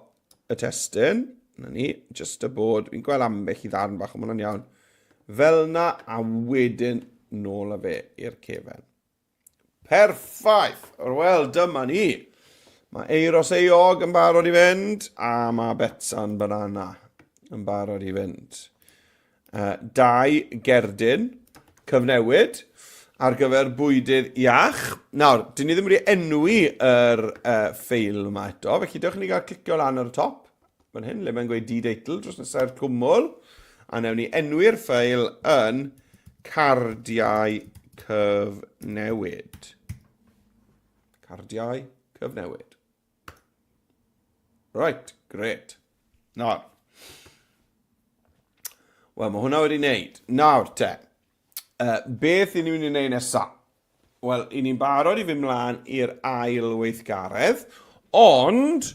y testyn. Yna ni, just y bod, fi'n gweld ambell i ddarn bach, ond hwnna'n iawn. Fel na, a wedyn nôl a fe i'r cefen. Perffaith! Wel, dyma ni. Mae eiros eog yn barod i fynd, a mae Bwyta'n banana yn barod i fynd. 2 gerdyn cyfnewid ar gyfer bwydydd Iach. Nawr, dyn ni ddim wedi enwi yr ffeil yma eto, felly dewch ni gael clicio lan ar y top. Fan hyn, le mae'n gweud d-deitl dros nesau'r cwmwl. A newn ni enwi'r ffeil yn cardiau cyfnewid. Cardiau cyfnewid. Right, great. Nawr. Wel, mae hwnna wedi wneud. Nawr te. Beth i ni'n mynd i wneud nesaf? Wel, i ni'n barod i fynd mlaen i'r ail weithgaredd. Ond,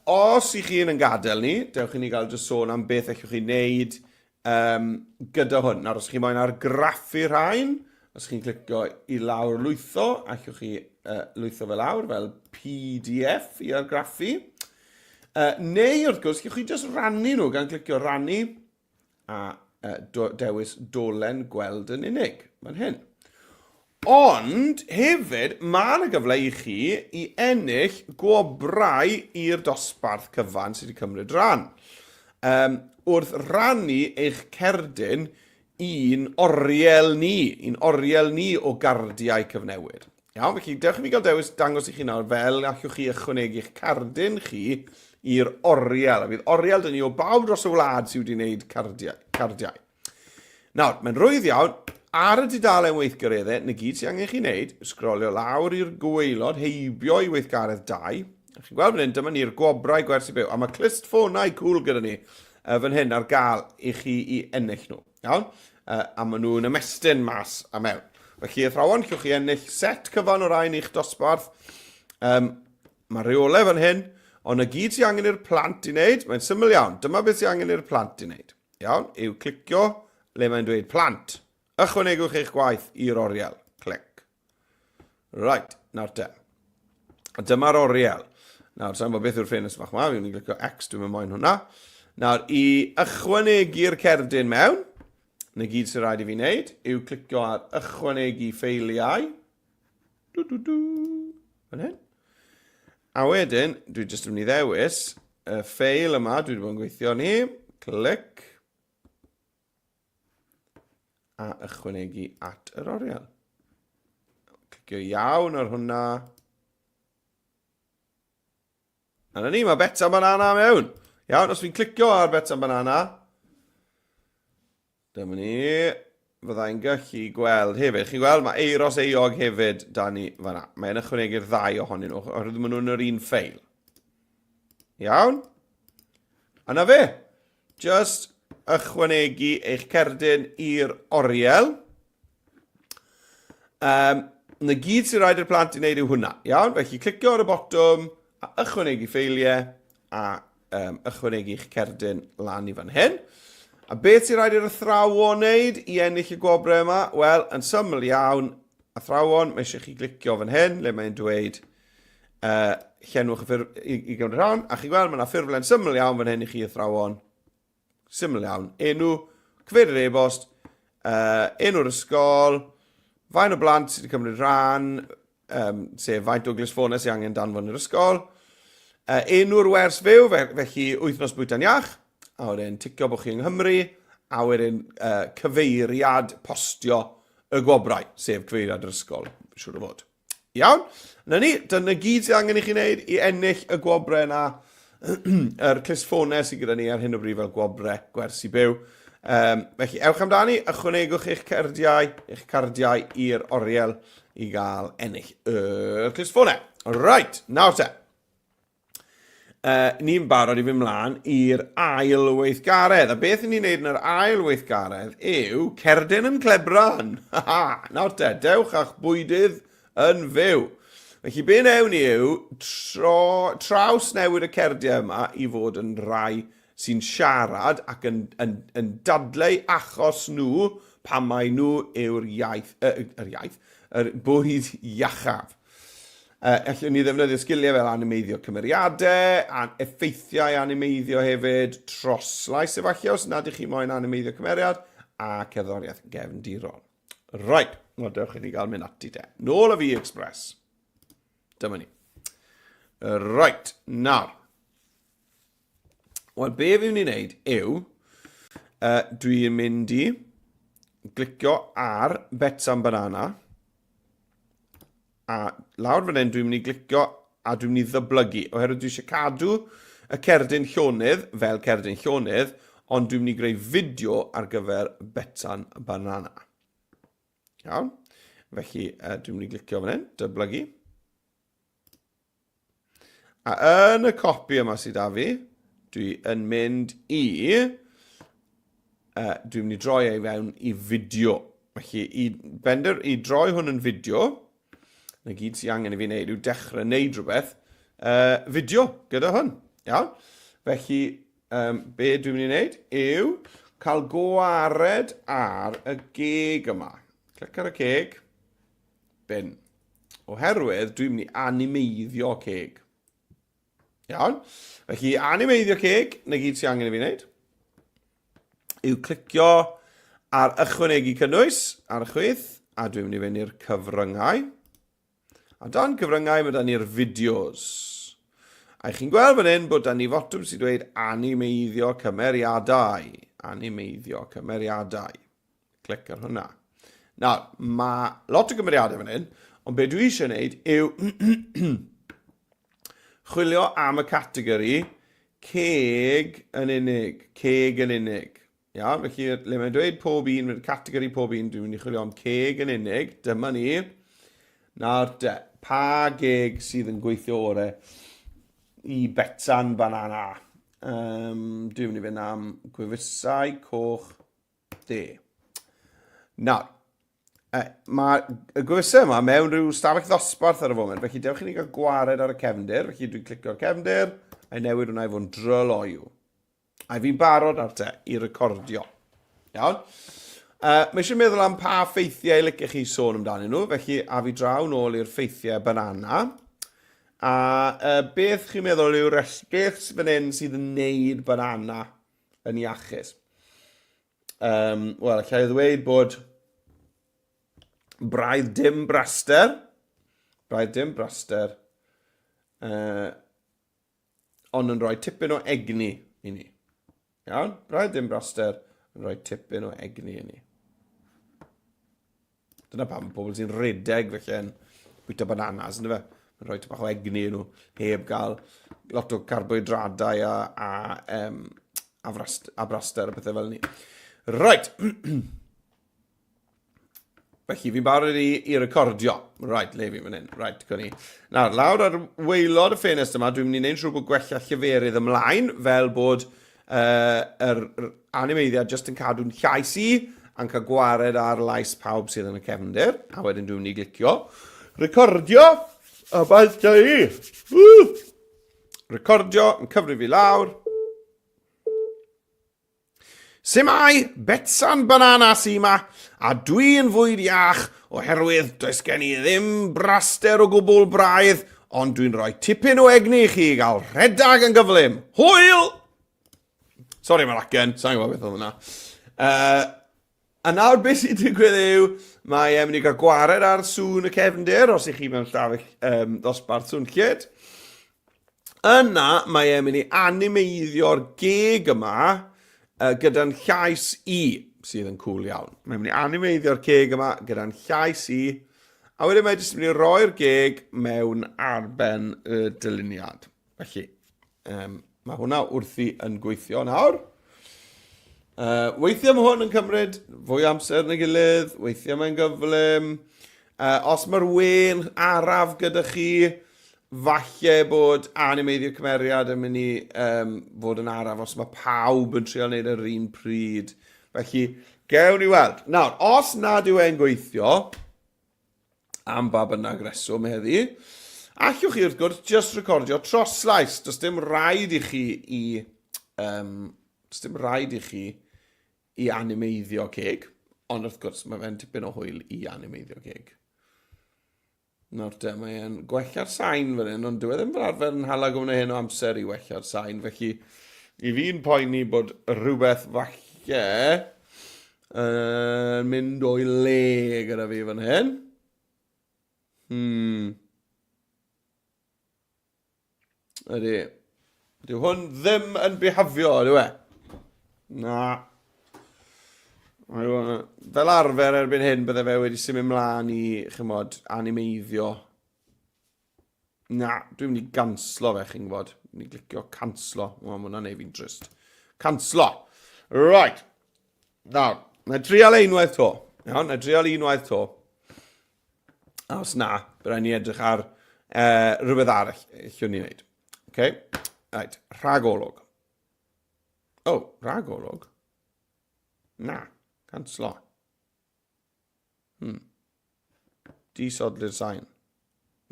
os i chi yn gadael ni, dewch i ni gael just sôn am beth allwch chi wneud gyda hwn. Nawr, os chi moyn argraffu rhain, os chi'n clicio i lawr lwytho, allwch chi lwytho fel lawr, fel PDF i argraffu. Neu, wrth gwrs, allwch chi just rannu nhw gan clicio rannu a dewis dolen gweld yn unig. Fan hyn. Ond, hefyd, mae'n y gyfle i chi i ennill gwobrau i'r dosbarth cyfan sydd wedi cymryd ran. Wrth rannu eich cerdyn un oriel ni o gardiau cyfnewid. Iawn, felly dewch i mi gael dangos i chi nawr fel allwch chi ychwanegu eich cardyn chi i'r oriel. A fydd oriel dyn ni o bawb dros y wlad sydd wedi gwneud cardiau. Nawr, mae'n rwydd iawn. Ar y dudalen weithgareddau, na gyd sy'n angen chi wneud, sgrolio lawr i'r gwaelod, heibio i weithgaredd 2. Chi'n gweld fan hyn, dyma ni'r gwobrau gwers i byw. A mae clust ffonau cwl gyda ni fan hyn ar gael i chi i ennill nhw. Iawn? A maen nhw'n ymestyn mas a mewn. Felly, athrawon, llwch chi ennill set cyfan o rai i'ch dosbarth. Mae reolau fan hyn, ond na gyd sy'n angen i'r plant i wneud, mae'n syml iawn. Dyma beth sy'n angen i'r plant i wneud. Iawn? Yw clicio le mae'n dweud plant. Ychwanegwch eich gwaith i'r oriel. Clic. Right, nawr te. Dyma'r oriel. Nawr, sa'n bod beth yw'r ffenest fach yma, fi'n mynd i glicio X, dwi'n mynd moyn hwnna. Nawr, i ychwanegu'r cerdyn mewn, na gyd sy'n rhaid i fi wneud, yw clicio ar ychwanegu ffeiliau. Fan hyn. A wedyn, dwi jyst yn mynd i ddewis y ffeil yma, dwi wedi bod yn gweithio ni. Clic. A ychwanegu at yr oriel. Clicio iawn ar hwnna. A na ni, mae Bwyta'n banana mewn. Iawn, os fi'n clicio ar Bwyta'n banana, dyma ni, fyddai'n gallu gweld hefyd. Chi'n gweld, mae eiros eog hefyd da ni fanna. Mae'n ychwanegu'r 2 ohonyn nhw, oherwydd maen nhw'n yr un ffeil. Iawn? A na fe. Just ychwanegu eich cerdyn i'r oriel. Na gyd sy'n rhaid i'r plant i wneud yw hwnna. Iawn? Felly clicio ar y botwm, a ychwanegu ffeiliau, a ychwanegu eich cerdyn lan i fan hyn. A beth sy'n rhaid i'r athrawon wneud i ennill y gwobrau yma? Wel, yn syml iawn, athrawon, mae eisiau chi glicio fan hyn, le mae'n dweud llenwch i gymryd rhan, a chi gweld mae yna ffurflen syml iawn fan hyn i chi athrawon. Syml iawn. Enw, cyfeirir e-bost, enw'r ysgol, faint o blant sydd wedi cymryd rhan, sef faint o glisfonau sydd angen danfon i'r ysgol, enw'r wers fyw, felly wythnos Bwyta'n Iach, a wedyn ticio bod chi yng Nghymru, a wedyn cyfeiriad postio y gwobrau, sef cyfeiriad yr ysgol, siwr o fod. Iawn, dyna gyd sydd angen i chi wneud i ennill y gwobrau yna, yr clisfonau sydd gyda ni ar hyn o bryd fel gwobrau gwersi byw. Felly, ewch amdani, ychwanegwch eich cardiau i'r oriel i gael ennill y clisfonau. Right, nawr te. Ni'n barod i fynd mlaen i'r ail weithgaredd. A beth ni'n neud yn yr ail weithgaredd yw cerdyn yn clebran. Nawr te, dewch a'ch bwydydd yn fyw. Felly, be newn ni yw traws newid y cerdiau yma i fod yn rai sy'n siarad ac yn dadlau achos nhw pan mae nhw yw'r yr bwyd iachaf. Allwn ni ddefnyddio sgiliau fel animeiddio cymeriadau, effeithiau animeiddio hefyd, troslais efallai os nad ych chi moyn animeiddio cymeriad, a cerddoriaeth gefndirol. Right, wel dewch i ni gael mynd ati de. Nôl y fi Express. Dyma ni. Right, nawr. Wel, be fi'n mynd i wneud yw, dwi'n mynd i glicio ar Bwyta'n banana, a lawr fan hyn dwi'n mynd i glicio a dwi'n mynd i ddyblygu, oherwydd dwi eisiau cadw y cerdyn llonydd fel cerdyn llonydd, ond dwi'n mynd i greu fideo ar gyfer Bwyta'n banana. Iawn? Felly, dwi'n mynd i glicio fan hyn, dyblygu. A yn y copi yma sydd â fi, dwi'n mynd i, dwi'n mynd i droi ei fewn i fideo. Felly, i droi hwn yn fideo, na gyd sy'n angen i fi wneud yw dechrau wneud rhywbeth, fideo gyda hwn. Iawn? Felly, be dwi'n mynd i wneud yw cael gwared ar y geg yma. Clic ar y ceg, bin. Oherwydd, dwi'n mynd i animeiddio ceg. Iawn? Felly, animeiddio ceg, na gyd sy'n angen i fi wneud, yw clicio ar ychwanegu cynnwys ar y chwith, a dwi'n mynd i fynd i'r cyfryngau. A dan cyfryngau mae da ni'r fideos. A chi'n gweld fan hyn bod da ni fotwm sy'n dweud animeiddio cymeriadau. Animeiddio cymeriadau. Clic ar hwnna. Nawr, mae lot o gymeriadau fan hyn, ond be dwi eisiau gwneud yw chwilio am y categori ceg yn unig. Ceg yn unig. Ia, felly, le mae'n dweud pob un, categori pob un, dwi'n mynd i chwilio am ceg yn unig. Dyma ni. Nawr de, pa geg sydd yn gweithio orau i Bwyta'n banana? Dwi'n mynd i fynd am gwefusau coch de. Nawr, mae y gwefusau yma mewn rhyw stafell ddosbarth ar y foment, felly dewch i ni gael gwared ar y cefndir, felly dwi'n clicio ar cefndir, a'i newid hwnna i fod yn dryloiw. A fi'n barod ar te i recordio. Iawn? Mae eisiau meddwl am pa ffeithiau licech chi sôn amdanyn nhw, felly a fi draw nôl i'r ffeithiau banana. A beth chi'n meddwl yw'r beth fan hyn sydd yn neud banana yn iachus? Wel, allai ddweud bod braidd dim braster, ond yn rhoi tipyn o egni i ni. Iawn? Braidd dim braster yn rhoi tipyn o egni i ni. Dyna pam pobl sy'n redeg felly yn bwyta bananas, ynddo fe? Mae'n rhoi bach o egni nhw, heb gael lot o carbohydradau a braster a pethau fel ni. Right. Felly, fi'n barod i recordio. Right, le fi fan hyn. Right, gwni. Nawr, lawr ar waelod y ffenest yma, dwi'n mynd i wneud siŵr bod gwella lleferydd ymlaen, fel bod yr animeiddiad jyst yn cadw'n llais i, a'n cael gwared ar lais pawb sydd yn y cefndir. A wedyn dwi'n mynd i glicio. Recordio. A baith da i. Recordio yn cyfri fi lawr. Symai, Bwyta'n banana sy yma, a dwi'n fwyd iach oherwydd does gen i ddim braster o gwbl braidd, ond dwi'n rhoi tipyn o egni i chi gael rhedag yn gyflym. Hwyl! Sori mae'r acen, sa'n gwybod beth oedd hwnna. A nawr beth sy'n digwydd yw, mae mynd i gael gwared ar sŵn y cefndir, os ych chi mewn llafell dosbarth swnllyd. Yna, mae mynd i animeiddio'r geg yma gyda'n llais I, sydd yn cool iawn. Mae'n mynd i animeiddio'r geg yma gyda'n llais I, a wedyn mae'n jyst mynd i roi'r geg mewn arben y dyluniad. Felly, mae hwnna wrthi yn gweithio nawr. Weithiau mae hwn yn cymryd fwy amser yn y gilydd, weithiau mae'n gyflym. Os mae'r we'n araf gyda chi, falle bod animeiddio cymeriad yn mynd i fod yn araf os mae pawb yn trio wneud yr un pryd. Felly, gewn ni weld. Nawr, os nad yw e'n gweithio, am ba bynnag reswm heddi, allwch chi wrth gwrs just recordio troslais. Does dim rhaid i chi i animeiddio ceg, ond wrth gwrs mae fe'n tipyn o hwyl i animeiddio ceg. Nawr te, mae'n gwella'r sain fan hyn, ond dwi ddim fel arfer yn hala gwmna hyn o amser i wella'r sain, felly i fi'n poeni bod rhywbeth falle yn mynd o'i le gyda fi fan hyn. Ydy. Dyw hwn ddim yn behafio, dyw e? Na. Fel arfer erbyn hyn bydde fe wedi symud mlaen i, chymod, animeiddio. Na, dwi'n mynd i ganslo fe, chi'n gwybod. Dwi'n mynd i glicio canslo. O, mae hwnna'n neud fi'n trist. Canslo. Right. Nawr, na drial unwaith to. Iawn, na drial unwaith to. A os na, byddai'n ni edrych ar rhywbeth arall allwn ni wneud. Okay. Right, rhagolwg. Rhagolwg? Na, canslo. Disodli'r sain.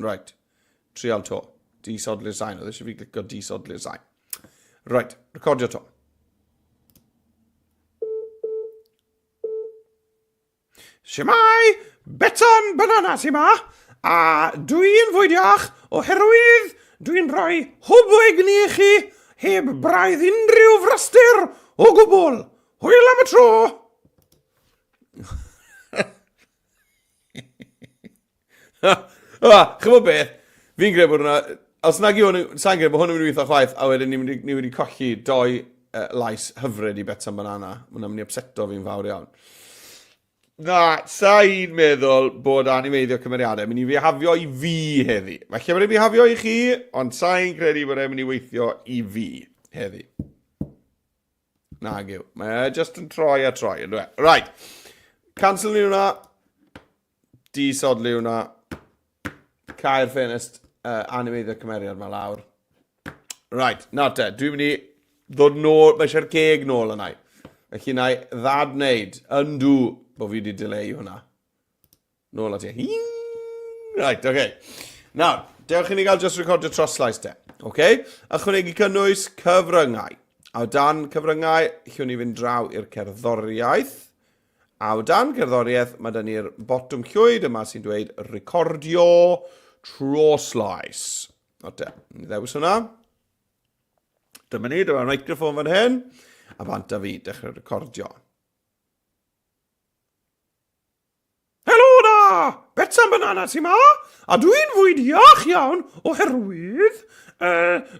Right, trial to. Disodli'r sain. Oedd eisiau fi glicio disodli'r sain. Right, recordio to. Shemai, Bwyta'n banana sy yma, a dwi'n fwyd iach oherwydd dwi'n rhoi hwb o egni i chi heb braidd unrhyw fraster o gwbl. Hwyl am y tro! Chymod beth, fi'n credu bod hwnna, os nag i hwn, sa'n credu bod hwn yn mynd i weithio chwaith, a wedyn ni wedi colli doi lais hyfryd i Bwyta'n banana. Hwna'n mynd i upseto fi'n fawr iawn. Na, sa'n meddwl bod animeiddio cymeriadau mynd i bihafio i fi heddi. Falle bod e'n bihafio i chi, ond sa'n credu bod e'n mynd i weithio i fi heddi. Nag yw. Mae just yn troi a troi. Right. Cancel ni hwnna. Disodli hwnna. Cael ffenest animeiddio cymeriad yma lawr. Right. Nawr te, dwi'n mynd i ddod nôl, mae eisiau'r ceg nôl yna. Felly na i ddadwneud, undo, bod fi wedi delay hwnna. Nôl at e. Right, okay. Nawr, dewch i ni gael just recordio troslais te. Okay? Ychwanegu cynnwys cyfryngau. A o dan cyfryngau, llwn ni fynd draw i'r cerddoriaeth. A o dan cerddoriaeth, mae dan ni'r botwm llwyd yma sy'n dweud recordio troslais. O te, ni ddewis hwnna. Dyma ni, dyma'r microffon fan hyn. A bant a fi, dechrau recordio. Helo da! Bwyta'n banana sy yma, a dwi'n fwyd iach iawn oherwydd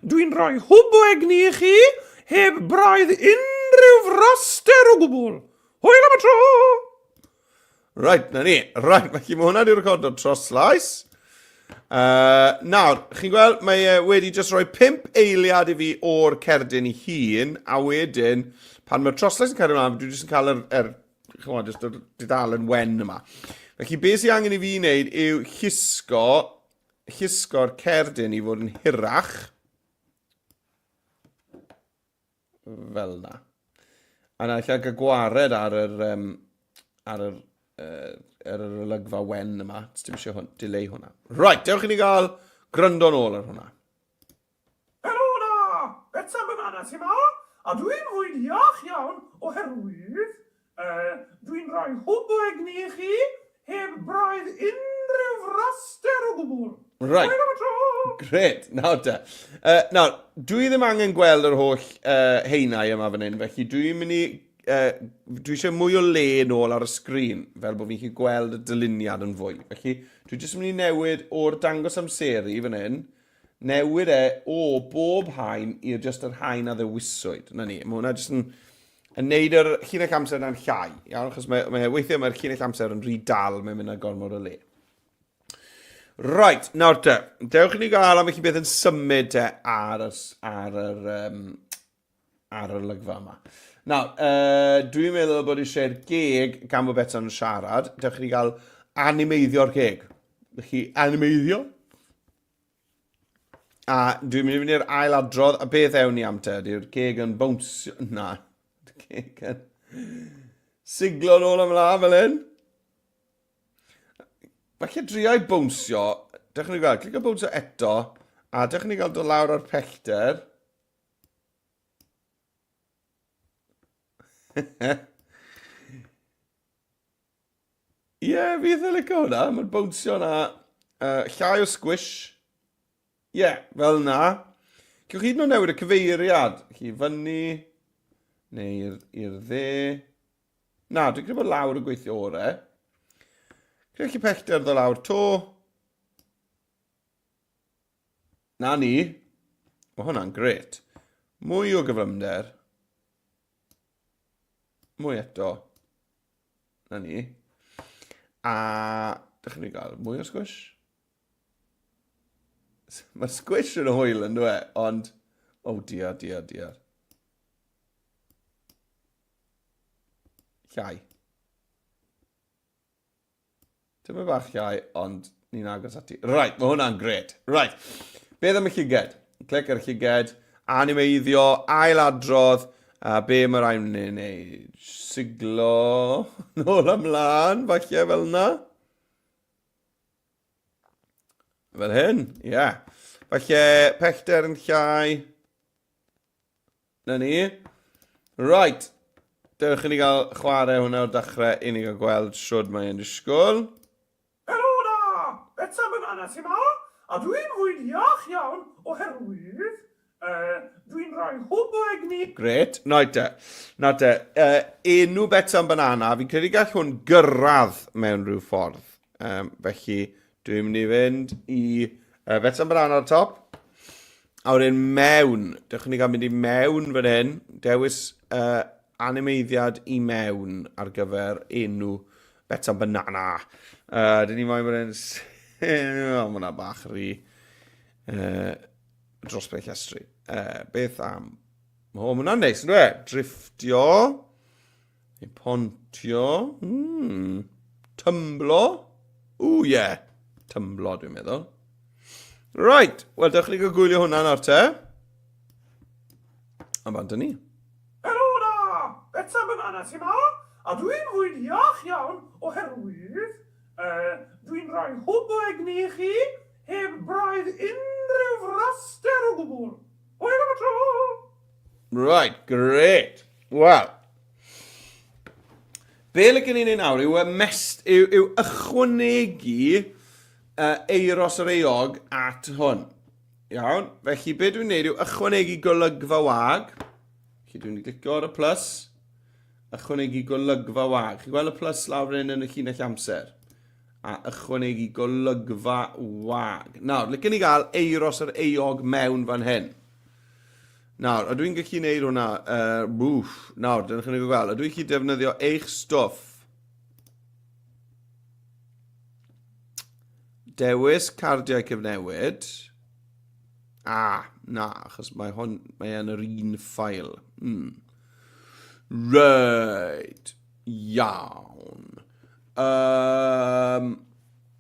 dwi'n rhoi hwb o egni i chi heb braidd unrhyw fraster o gwbl. Hwyl am y tro! Right, na ni. Right, felly mae hwnna wedi recordo troslais. Nawr, chi'n gweld, mae wedi just rhoi 5 eiliad i fi o'r cerdyn i hun, a wedyn, pan mae'r troslais yn cael ei wneud, dwi'n jyst yn cael just yr dudalen wen yma. Felly, beth sy'n angen i fi wneud yw llusgo'r cerdyn i fod yn hirach. Fel na. A na allan cael gwared ar yr olygfa wen yma. Dim eisiau delay hwnna. Right, dewch i ni gael gryndo nôl ar hwnna. Helo na! Bwyta'n banana sy yma, A dwi'n fwy'n iach iawn oherwydd dwi'n rhoi hwb o egni I chi heb braidd unrhyw fraster o gwbl. Right. Great. Nawr te. Nawr, dwi ddim angen gweld yr holl heinau yma fan hyn, felly dwi'n mynd I... dwi eisiau mwy o le nôl ar y sgrin, fel bod fi'n gallu gweld y dyluniad yn fwy. Felly, dwi jyst yn mynd I newid o'r dangos amseru fan hyn, newid o bob haen i'r just yr haen a ddewiswyd. Na ni, mae hwnna jyst yn neud yr llinell amser yna'n llai. Iawn, achos weithiau mae'r llinell amser yn rhy dal mewn mynd â gormod o le. Right, nawr te, dewch I ni gael am eich beth yn symud te ar yr olygfa yma. Nawr, dwi'n meddwl bod eisiau'r geg gan bod Bwyta'n siarad, dewch I ni gael animeiddio'r geg. Felly, animeiddio. A dwi'n mynd I fynd i'r ailadrodd, a beth ewn ni am te, di'r geg yn bownsio, na, geg yn siglo nôl ymlaen fel hyn. Falle driau bownsio, dewch ni gael, clic o bownsio eto, a dewch ni gael dod lawr ar pellter. Ie, fi eitha licio hwnna, mae'r bownsio yna, llai o squish. Ie, fel na. Cywch hyd yn oed newid y cyfeiriad. Chi fyny, neu i'r dde. Na, dwi'n credu bod lawr y gweithio ore. Creu chi pellter ddo lawr to. Na ni. Mae hwnna'n gret. Mwy o gyflymder. Mwy eto. Na ni. A dych chi'n gael mwy o squish? Mae squish yn hwyl yn dweud, ond... O, diar. Llai. Dyma bach llai, ond ni'n agos ati. Right, mae hwnna'n gret. Right, beth am y llyged? Clic ar y llyged, animeiddio, ailadrodd, a be mae rhaid yn neud? Siglo, nôl ymlaen, falle fel yna. Fel hyn, ie. Yeah. Falle pellter yn llai. Na ni. Right, dewch I ni gael chwarae hwnna o'r dechrau I ni gael gweld siwrd mae'n disgwyl. Helo da! Bwyta'n banana ti ma? A dwi'n fwy'n iach iawn oherwydd dwi'n rhoi hwb o egni. Gret. Nawr te. Enw Bwyta'n banana, fi'n credu gall hwn gyrraedd mewn rhyw ffordd. Felly, dwi'n mynd I fynd I Bwyta'n banana ar y top. A wedyn mewn. Dewch ni gael mynd I mewn fan hyn. Dewis animeiddiad I mewn ar gyfer enw Bwyta'n banana. Dyn ni moyn bod yn... Mae hwnna bach rhy... dros beth llestri. Beth am... O, mae hwnna'n neis, yn dweud? Driftio. Pontio. Tymblo. Ww, ie. Tymblo, dwi'n meddwl. Right. Wel, dewch ni gael gwylio hwnna nawr te. A fan dyn ni. Helo da! Bwyta'n banana ti ma? A dwi'n fwy'n iach iawn oherwydd dwi'n rhoi hwb o egni I chi heb braidd unrhyw fraster o gwbl. Hwyl am y tro! Right, great. Wel. Be lycan ni'n ei nawr yw ychwanegu eiros yr eog at hwn. Iawn, felly be dwi'n neud yw ychwanegu golygfa wag. Felly dwi'n glicio ar y plus. Ychwanegu golygfa wag. Chi'n gweld y plus lawr yn y llinell amser? A ychwanegu golygfa wag. Nawr, lycan ni gael eiros yr eog mewn fan hyn. Nawr, ydw i'n gallu gwneud hwnna? Nawr, dyna chi'n gweld. Ydw i'n gallu defnyddio eich stwff. Dewis cardiau cyfnewid. Na, achos mae yn yr un ffail. Right. Iawn.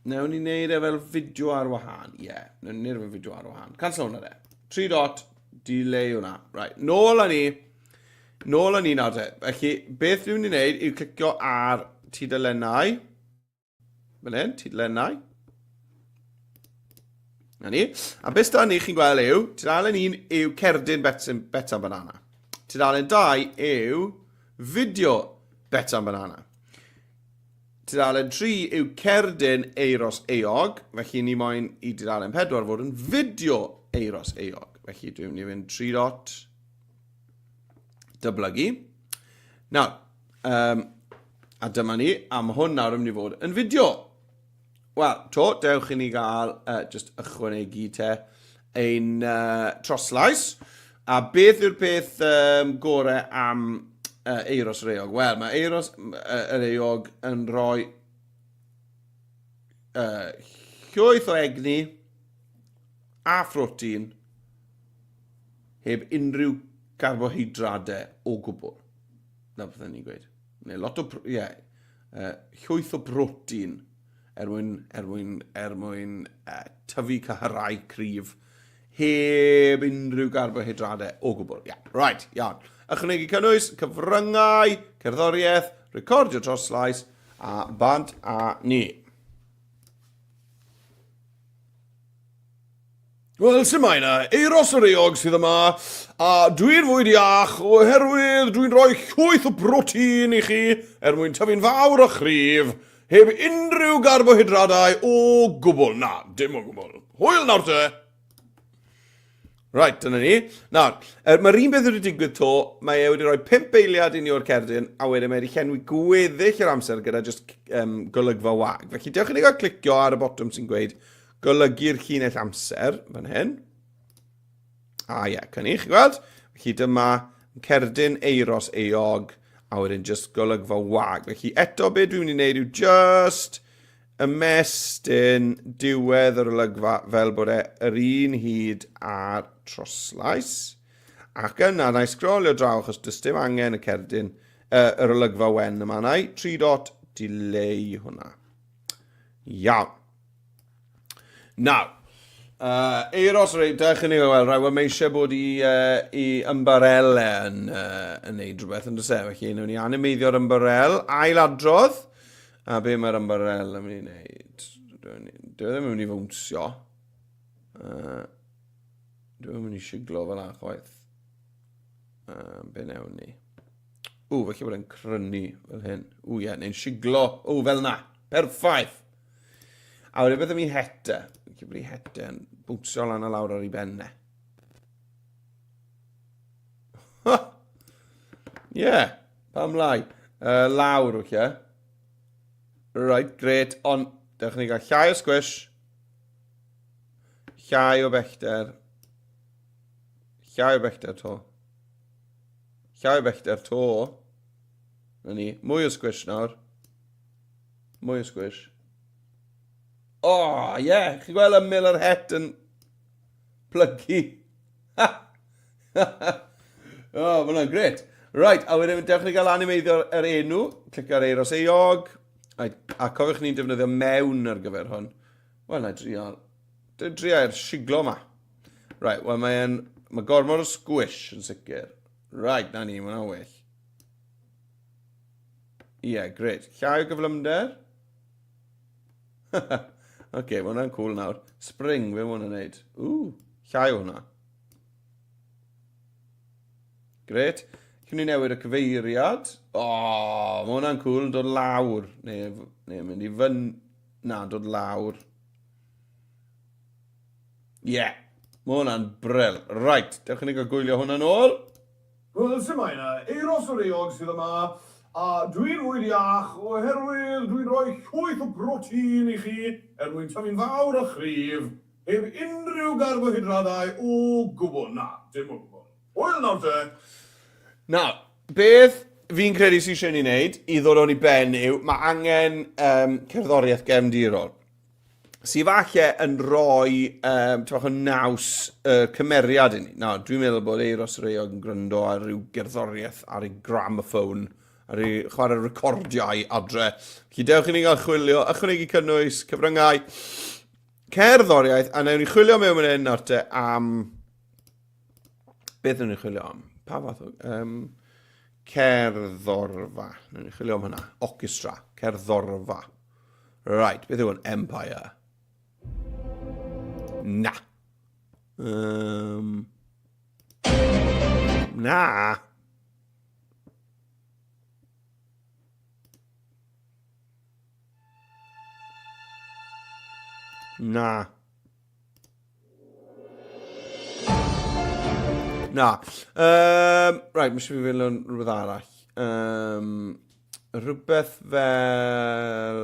Newn ni wneud fel fideo ar wahân. Ie, newn ni wneud fel fideo ar wahân. Cancel hwnna de. 3 dot, delay hwnna. Right, nôl â ni nawr te. Felly, beth dwi'n mynd I wneud yw clicio ar tudalennau. Fel hyn, tudalennau. Na ni. A beth da ni chi'n gweld yw, tudalen 1 yw cerdyn Bwyta'n banana. Tudalen 2 yw fideo Bwyta'n banana. Tudalen 3 yw cerdyn eiros eog, felly ni moyn I tudalen 4 fod yn fideo eiros eog. Felly dwi'n mynd I fynd 3 dot, dyblygu. Nawr, a dyma ni, am hwn nawr yn mynd I fod yn fideo. Wel, dewch I ni gael just ychwanegu te ein troslais. A beth yw'r peth gorau am eiros yr eog? Wel, mae eiros yr eog yn rhoi llwyth o egni a phrotein heb unrhyw carbohydradau o gwbl. Na beth ni'n gweud. Neu lot o, llwyth o protein er mwyn tyfu cyhyrau cryf heb unrhyw carbohydradau o gwbl. Right, iawn. Ychwanegu cynnwys, cyfryngau, cerddoriaeth, recordio troslais, a bant a ni. Wel, sy'n mae na, eiros yr eog sydd yma, a dwi'n fwyd iach oherwydd dwi'n rhoi llwyth o protein I chi mwyn tyfu'n fawr o chrif, heb unrhyw carbohydradau o gwbl. Na, dim o gwbl. Hwyl nawr te! Right, dyna ni. Nawr, mae'r un beth wedi digwydd to, mae wedi rhoi 5 eiliad I ni o'r cerdyn, a wedyn mae wedi llenwi gweddill yr amser gyda just golygfa wag. Felly, dewch I ni gael clicio ar y botwm sy'n gweud golygu'r llinell amser, fan hyn. A cynnig, chi'n gweld? Felly, dyma cerdyn eiros eog, a wedyn just golygfa wag. Felly, eto be dwi'n mynd I wneud yw just ymestyn diwedd yr olygfa fel bod yr un hyd a'r troslais. Ac yna, na I sgrolio draw achos does dim angen y cerdyn, yr olygfa wen yma na I. 3 dot, delay hwnna. Iawn. Nawr, eiros rhaid, da chi ni weld, rhaid, mae eisiau bod I ymbarele yn neud rhywbeth yn dysau. Felly, nhw'n ni animeiddio'r ymbarel, ailadrodd. A be mae'r ymbarel yn mynd I wneud? Dwi ddim yn mynd I fwnsio. Dwi ddim yn mynd I siglo fel achwaith. Be newn ni? Felly bod e'n crynu fel hyn. Neu'n siglo. Fel na. Perffaith. A wedi beth am I hete. Felly bod I hete yn bwnsio lan a lawr ar I benne. Pam lai. Lawr, oce. Right, great, ond dewch ni gael llai o squish, llai o bellter to, na ni, mwy o squish nawr, mwy o squish. Chi'n gweld ymyl yr het yn plygu. Mae hwnna'n gret. Right, a wedyn dewch ni gael animeiddio yr enw, clic ar eiros eog, a cofiwch ni'n defnyddio mewn ar gyfer hwn. Wel, na driau'r siglo yma. Right, wel mae gormod o squish yn sicr. Right, na ni, mae'n well. Great. Llai o gyflymder. Mae hwnna'n cool nawr. Spring, fe mwyn yn neud. Llai o hwnna. Great. Cyn ni newid y cyfeiriad. Mae hwnna'n cool, dod lawr. Neu mynd I fyn... Na, dod lawr. Mae hwnna'n bryl. Right, dewch ni gael gwylio hwnna'n ôl. Wel, sy'n mae na, eiros yr eog sydd yma, a dwi'n fwyd iach oherwydd dwi'n rhoi llwyth o protein I chi mwyn tyfu'n fawr o chrif, heb unrhyw carbohydradau o gwbl. Na, dim o gwbl. Hwyl nawr te. Nawr, beth fi'n credu sy'n eisiau ni wneud I ddod o'n I ben yw, mae angen cerddoriaeth gefndirol. Sy'n falle yn rhoi o naws cymeriad I ni. Nawr, dwi'n meddwl bod eiros yr eog yn gryndo ar ryw gerddoriaeth ar ei gramophone, ar ei chwarae recordiau adre. Felly dewch I ni gael chwilio, ychwanegu cynnwys, cyfryngau, cerddoriaeth, a newn ni chwilio mewn yn hyn nawr te am... Beth newn ni chwilio am? Pa fath o... cerddorfa. Newn ni chwilio am hynna. Orchestra. Cerddorfa. Right, beth yw hwn? Empire. Na. Na. Na. Na. Right, mae eisiau fi fynd yn rhywbeth arall. Rhywbeth fel...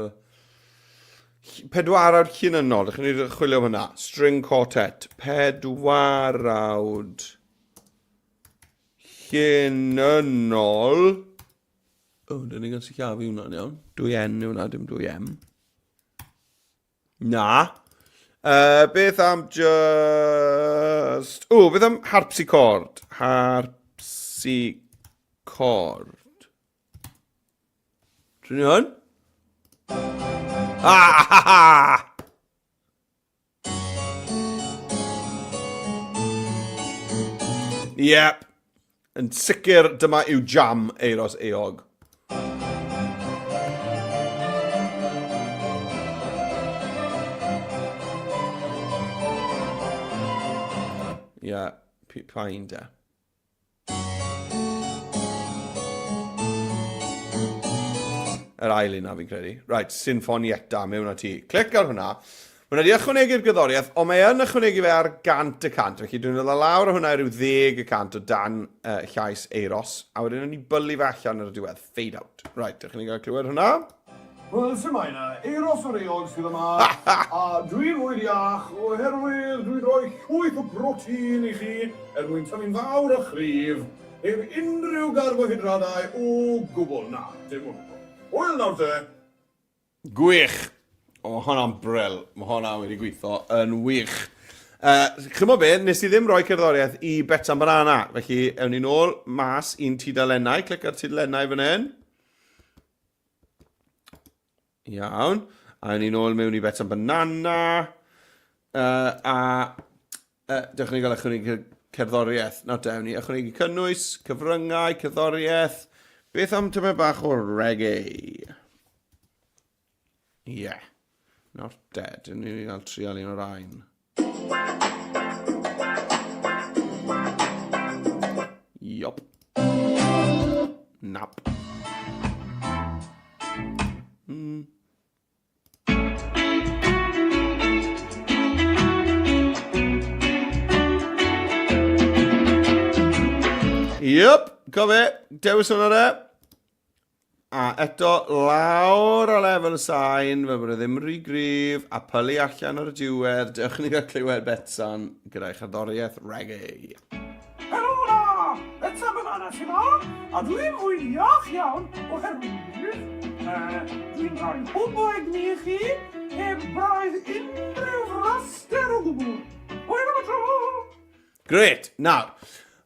Pedwarawd llunynol. Ydych chi'n chwilio am hynna. String quartet. Pedwarawd llunynol. O, dyn ni'n gan sillafu hwnna'n iawn. 2N yw hwnna, dim 2M. Na. Beth am just... beth am harpsichord? Harpsichord. Trwy ni hwn? Yep. Yn sicr, dyma yw jam eiros eog. Yeah, pa'n de. Yr ail un na fi'n credu. Right, Sinfonietta, mewn ati. Clic ar hwnna. Mae'n wedi ychwanegu'r gyddoriaeth, ond mae yn ychwanegu fe ar 100%. Felly dwi'n dod lawr o hwnna rhyw 10% o dan llais eiros. A wedyn yn ni bylu fe allan ar y diwedd. Fade out. Right, ydych chi'n cael clywed hwnna? Wel, sy'n mae yna, eiros o'r eog sydd yma, a dwi'n fwyd iach, oherwydd dwi'n rhoi llwyth o brotein i chi, mwyn tyfu'n fawr a chrif, heb unrhyw garbohydradau o gwbl. Na, dim hwnnw. Hwyl nawr te. Gwych. O, mae hwnna'n bryl. Mae hwnna wedi gweithio yn wych. Chymod be, nes i ddim rhoi cerddoriaeth i Bwyta'n banana. Felly, ewn ni nôl mas un tudalennau. Clic ar tudalennau fan hyn. Iawn. A ewn ni nôl mewn i Bwyta'n banana. Dewch ni gael ychwanegu cerddoriaeth. Nawr dewn ni ychwanegu cynnwys, cyfryngau, cerddoriaeth. Beth am tyma bach o reggae? Yeah. Not dead. Yn ni'n cael trial un o'r ein. Yop. Nap. Yep. Cofio. Dewis hwnna de. A eto lawr o lefel y sain, fe bod e ddim rhy grif, a pylu allan ar y diwedd, dewch ni gael clywed Bwyta'n gyda'i chardoriaeth reggae. Helo na! Bwyta'n banana sy'n ma, a dwi'n fwyd iach iawn oherwydd dwi'n rhoi hwb o egni i chi heb braidd unrhyw raster o gwbl. Hwyl am y tro! Gret. Nawr,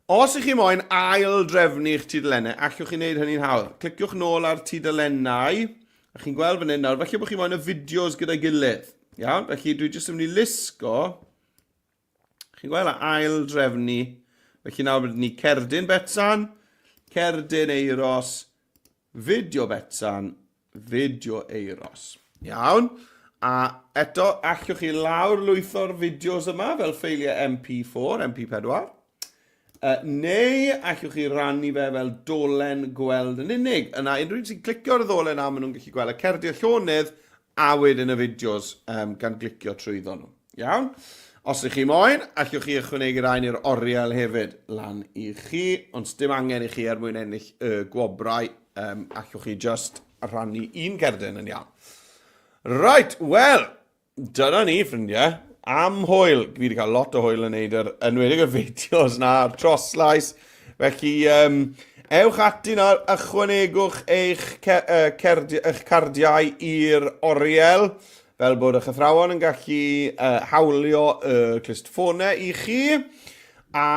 os ych chi moyn ail drefnu'ch tudalennau, allwch chi wneud hynny'n hawdd. Cliciwch nôl ar tudalennau, a chi'n gweld fan hyn nawr, felly bod chi moyn y fideos gyda'i gilydd. Iawn, felly dwi jyst yn mynd i lusgo. Chi'n gweld ail drefnu, felly nawr bydd ni cerdyn Bwyta'n, cerdyn eiros, fideo Bwyta'n, fideo eiros. Iawn, a eto allwch chi lawr lwytho'r fideos yma fel ffeiliau MP4, MP4. Neu allwch chi rannu fe fel dolen gweld yn unig. Yna, unrhyw sy'n clicio ar y ddolen am, maen nhw'n gallu gweld y cerdiau llonydd a wedyn y fideos gan glicio trwyddo nhw. Iawn? Os ych chi moyn, allwch chi ychwanegu'r ein i'r oriel hefyd lan i chi, ond dim angen i chi mwyn ennill y gwobrau, allwch chi just rannu un cerdyn yn iawn. Right, wel, dyna ni, ffrindiau. Am hwyl, fi wedi cael lot o hwyl yn neud yr enwedig y fideos na, a'r troslais. Felly, ewch ati nawr, ychwanegwch eich cardiau i'r oriel, fel bod eich athrawon yn gallu hawlio y clustffonau i chi. A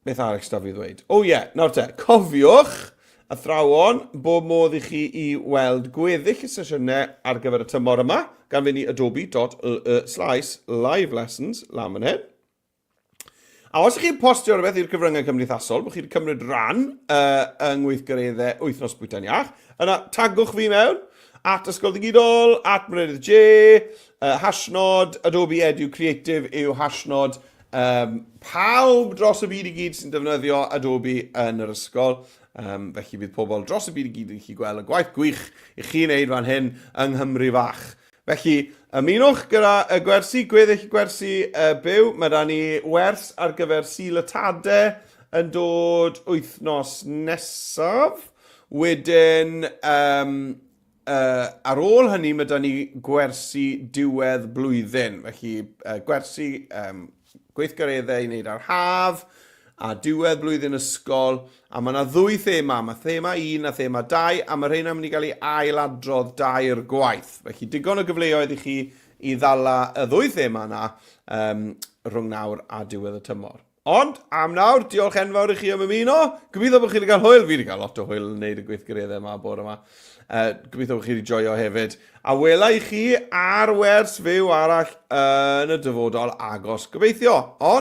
beth arall sydd fi ddweud? O ie, nawr te, cofiwch athrawon bob modd i chi i weld gweddill y sesiynau ar gyfer y tymor yma, gan fynd i adobe.live lessons, lan fan hyn. A os ych chi'n postio rhywbeth i'r cyfryngau cymdeithasol, bod chi'n cymryd ran yng ngweithgareddau Wythnos Bwyta'n Iach, yna tagwch fi mewn, at Ysgol Digidol, at Mynydd J, hashnod Adobe Edu Creative yw hashnod pawb dros y byd i gyd sy'n defnyddio Adobe yn yr ysgol. Felly bydd pobl dros y byd i gyd yn gallu gweld y gwaith gwych i chi wneud fan hyn yng Nghymru fach. Felly, ymunwch gyda y gwersi, gweddill gwersi byw. Mae da ni wers ar gyfer silatadau yn dod wythnos nesaf. Wedyn, ar ôl hynny, mae da ni gwersi diwedd blwyddyn. Felly, gwersi gweithgareddau i wneud ar haf, a diwedd blwyddyn ysgol, a mae yna ddwy thema. Mae thema 1 a thema 2, a mae rheina yn mynd i gael ei ailadrodd 2 gwaith. Felly, digon o gyfleoedd i chi i ddala y ddwy thema yna rhwng nawr a diwedd y tymor. Ond, am nawr, diolch enfawr i chi am ymuno. Gobeithio bod chi wedi cael hwyl. Fi wedi cael lot o hwyl yn gwneud y gweithgareddau yma bore yma. Gobeithio bod chi wedi joio hefyd. A wela i chi ar wers fyw arall yn y dyfodol agos. Gobeithio. Ond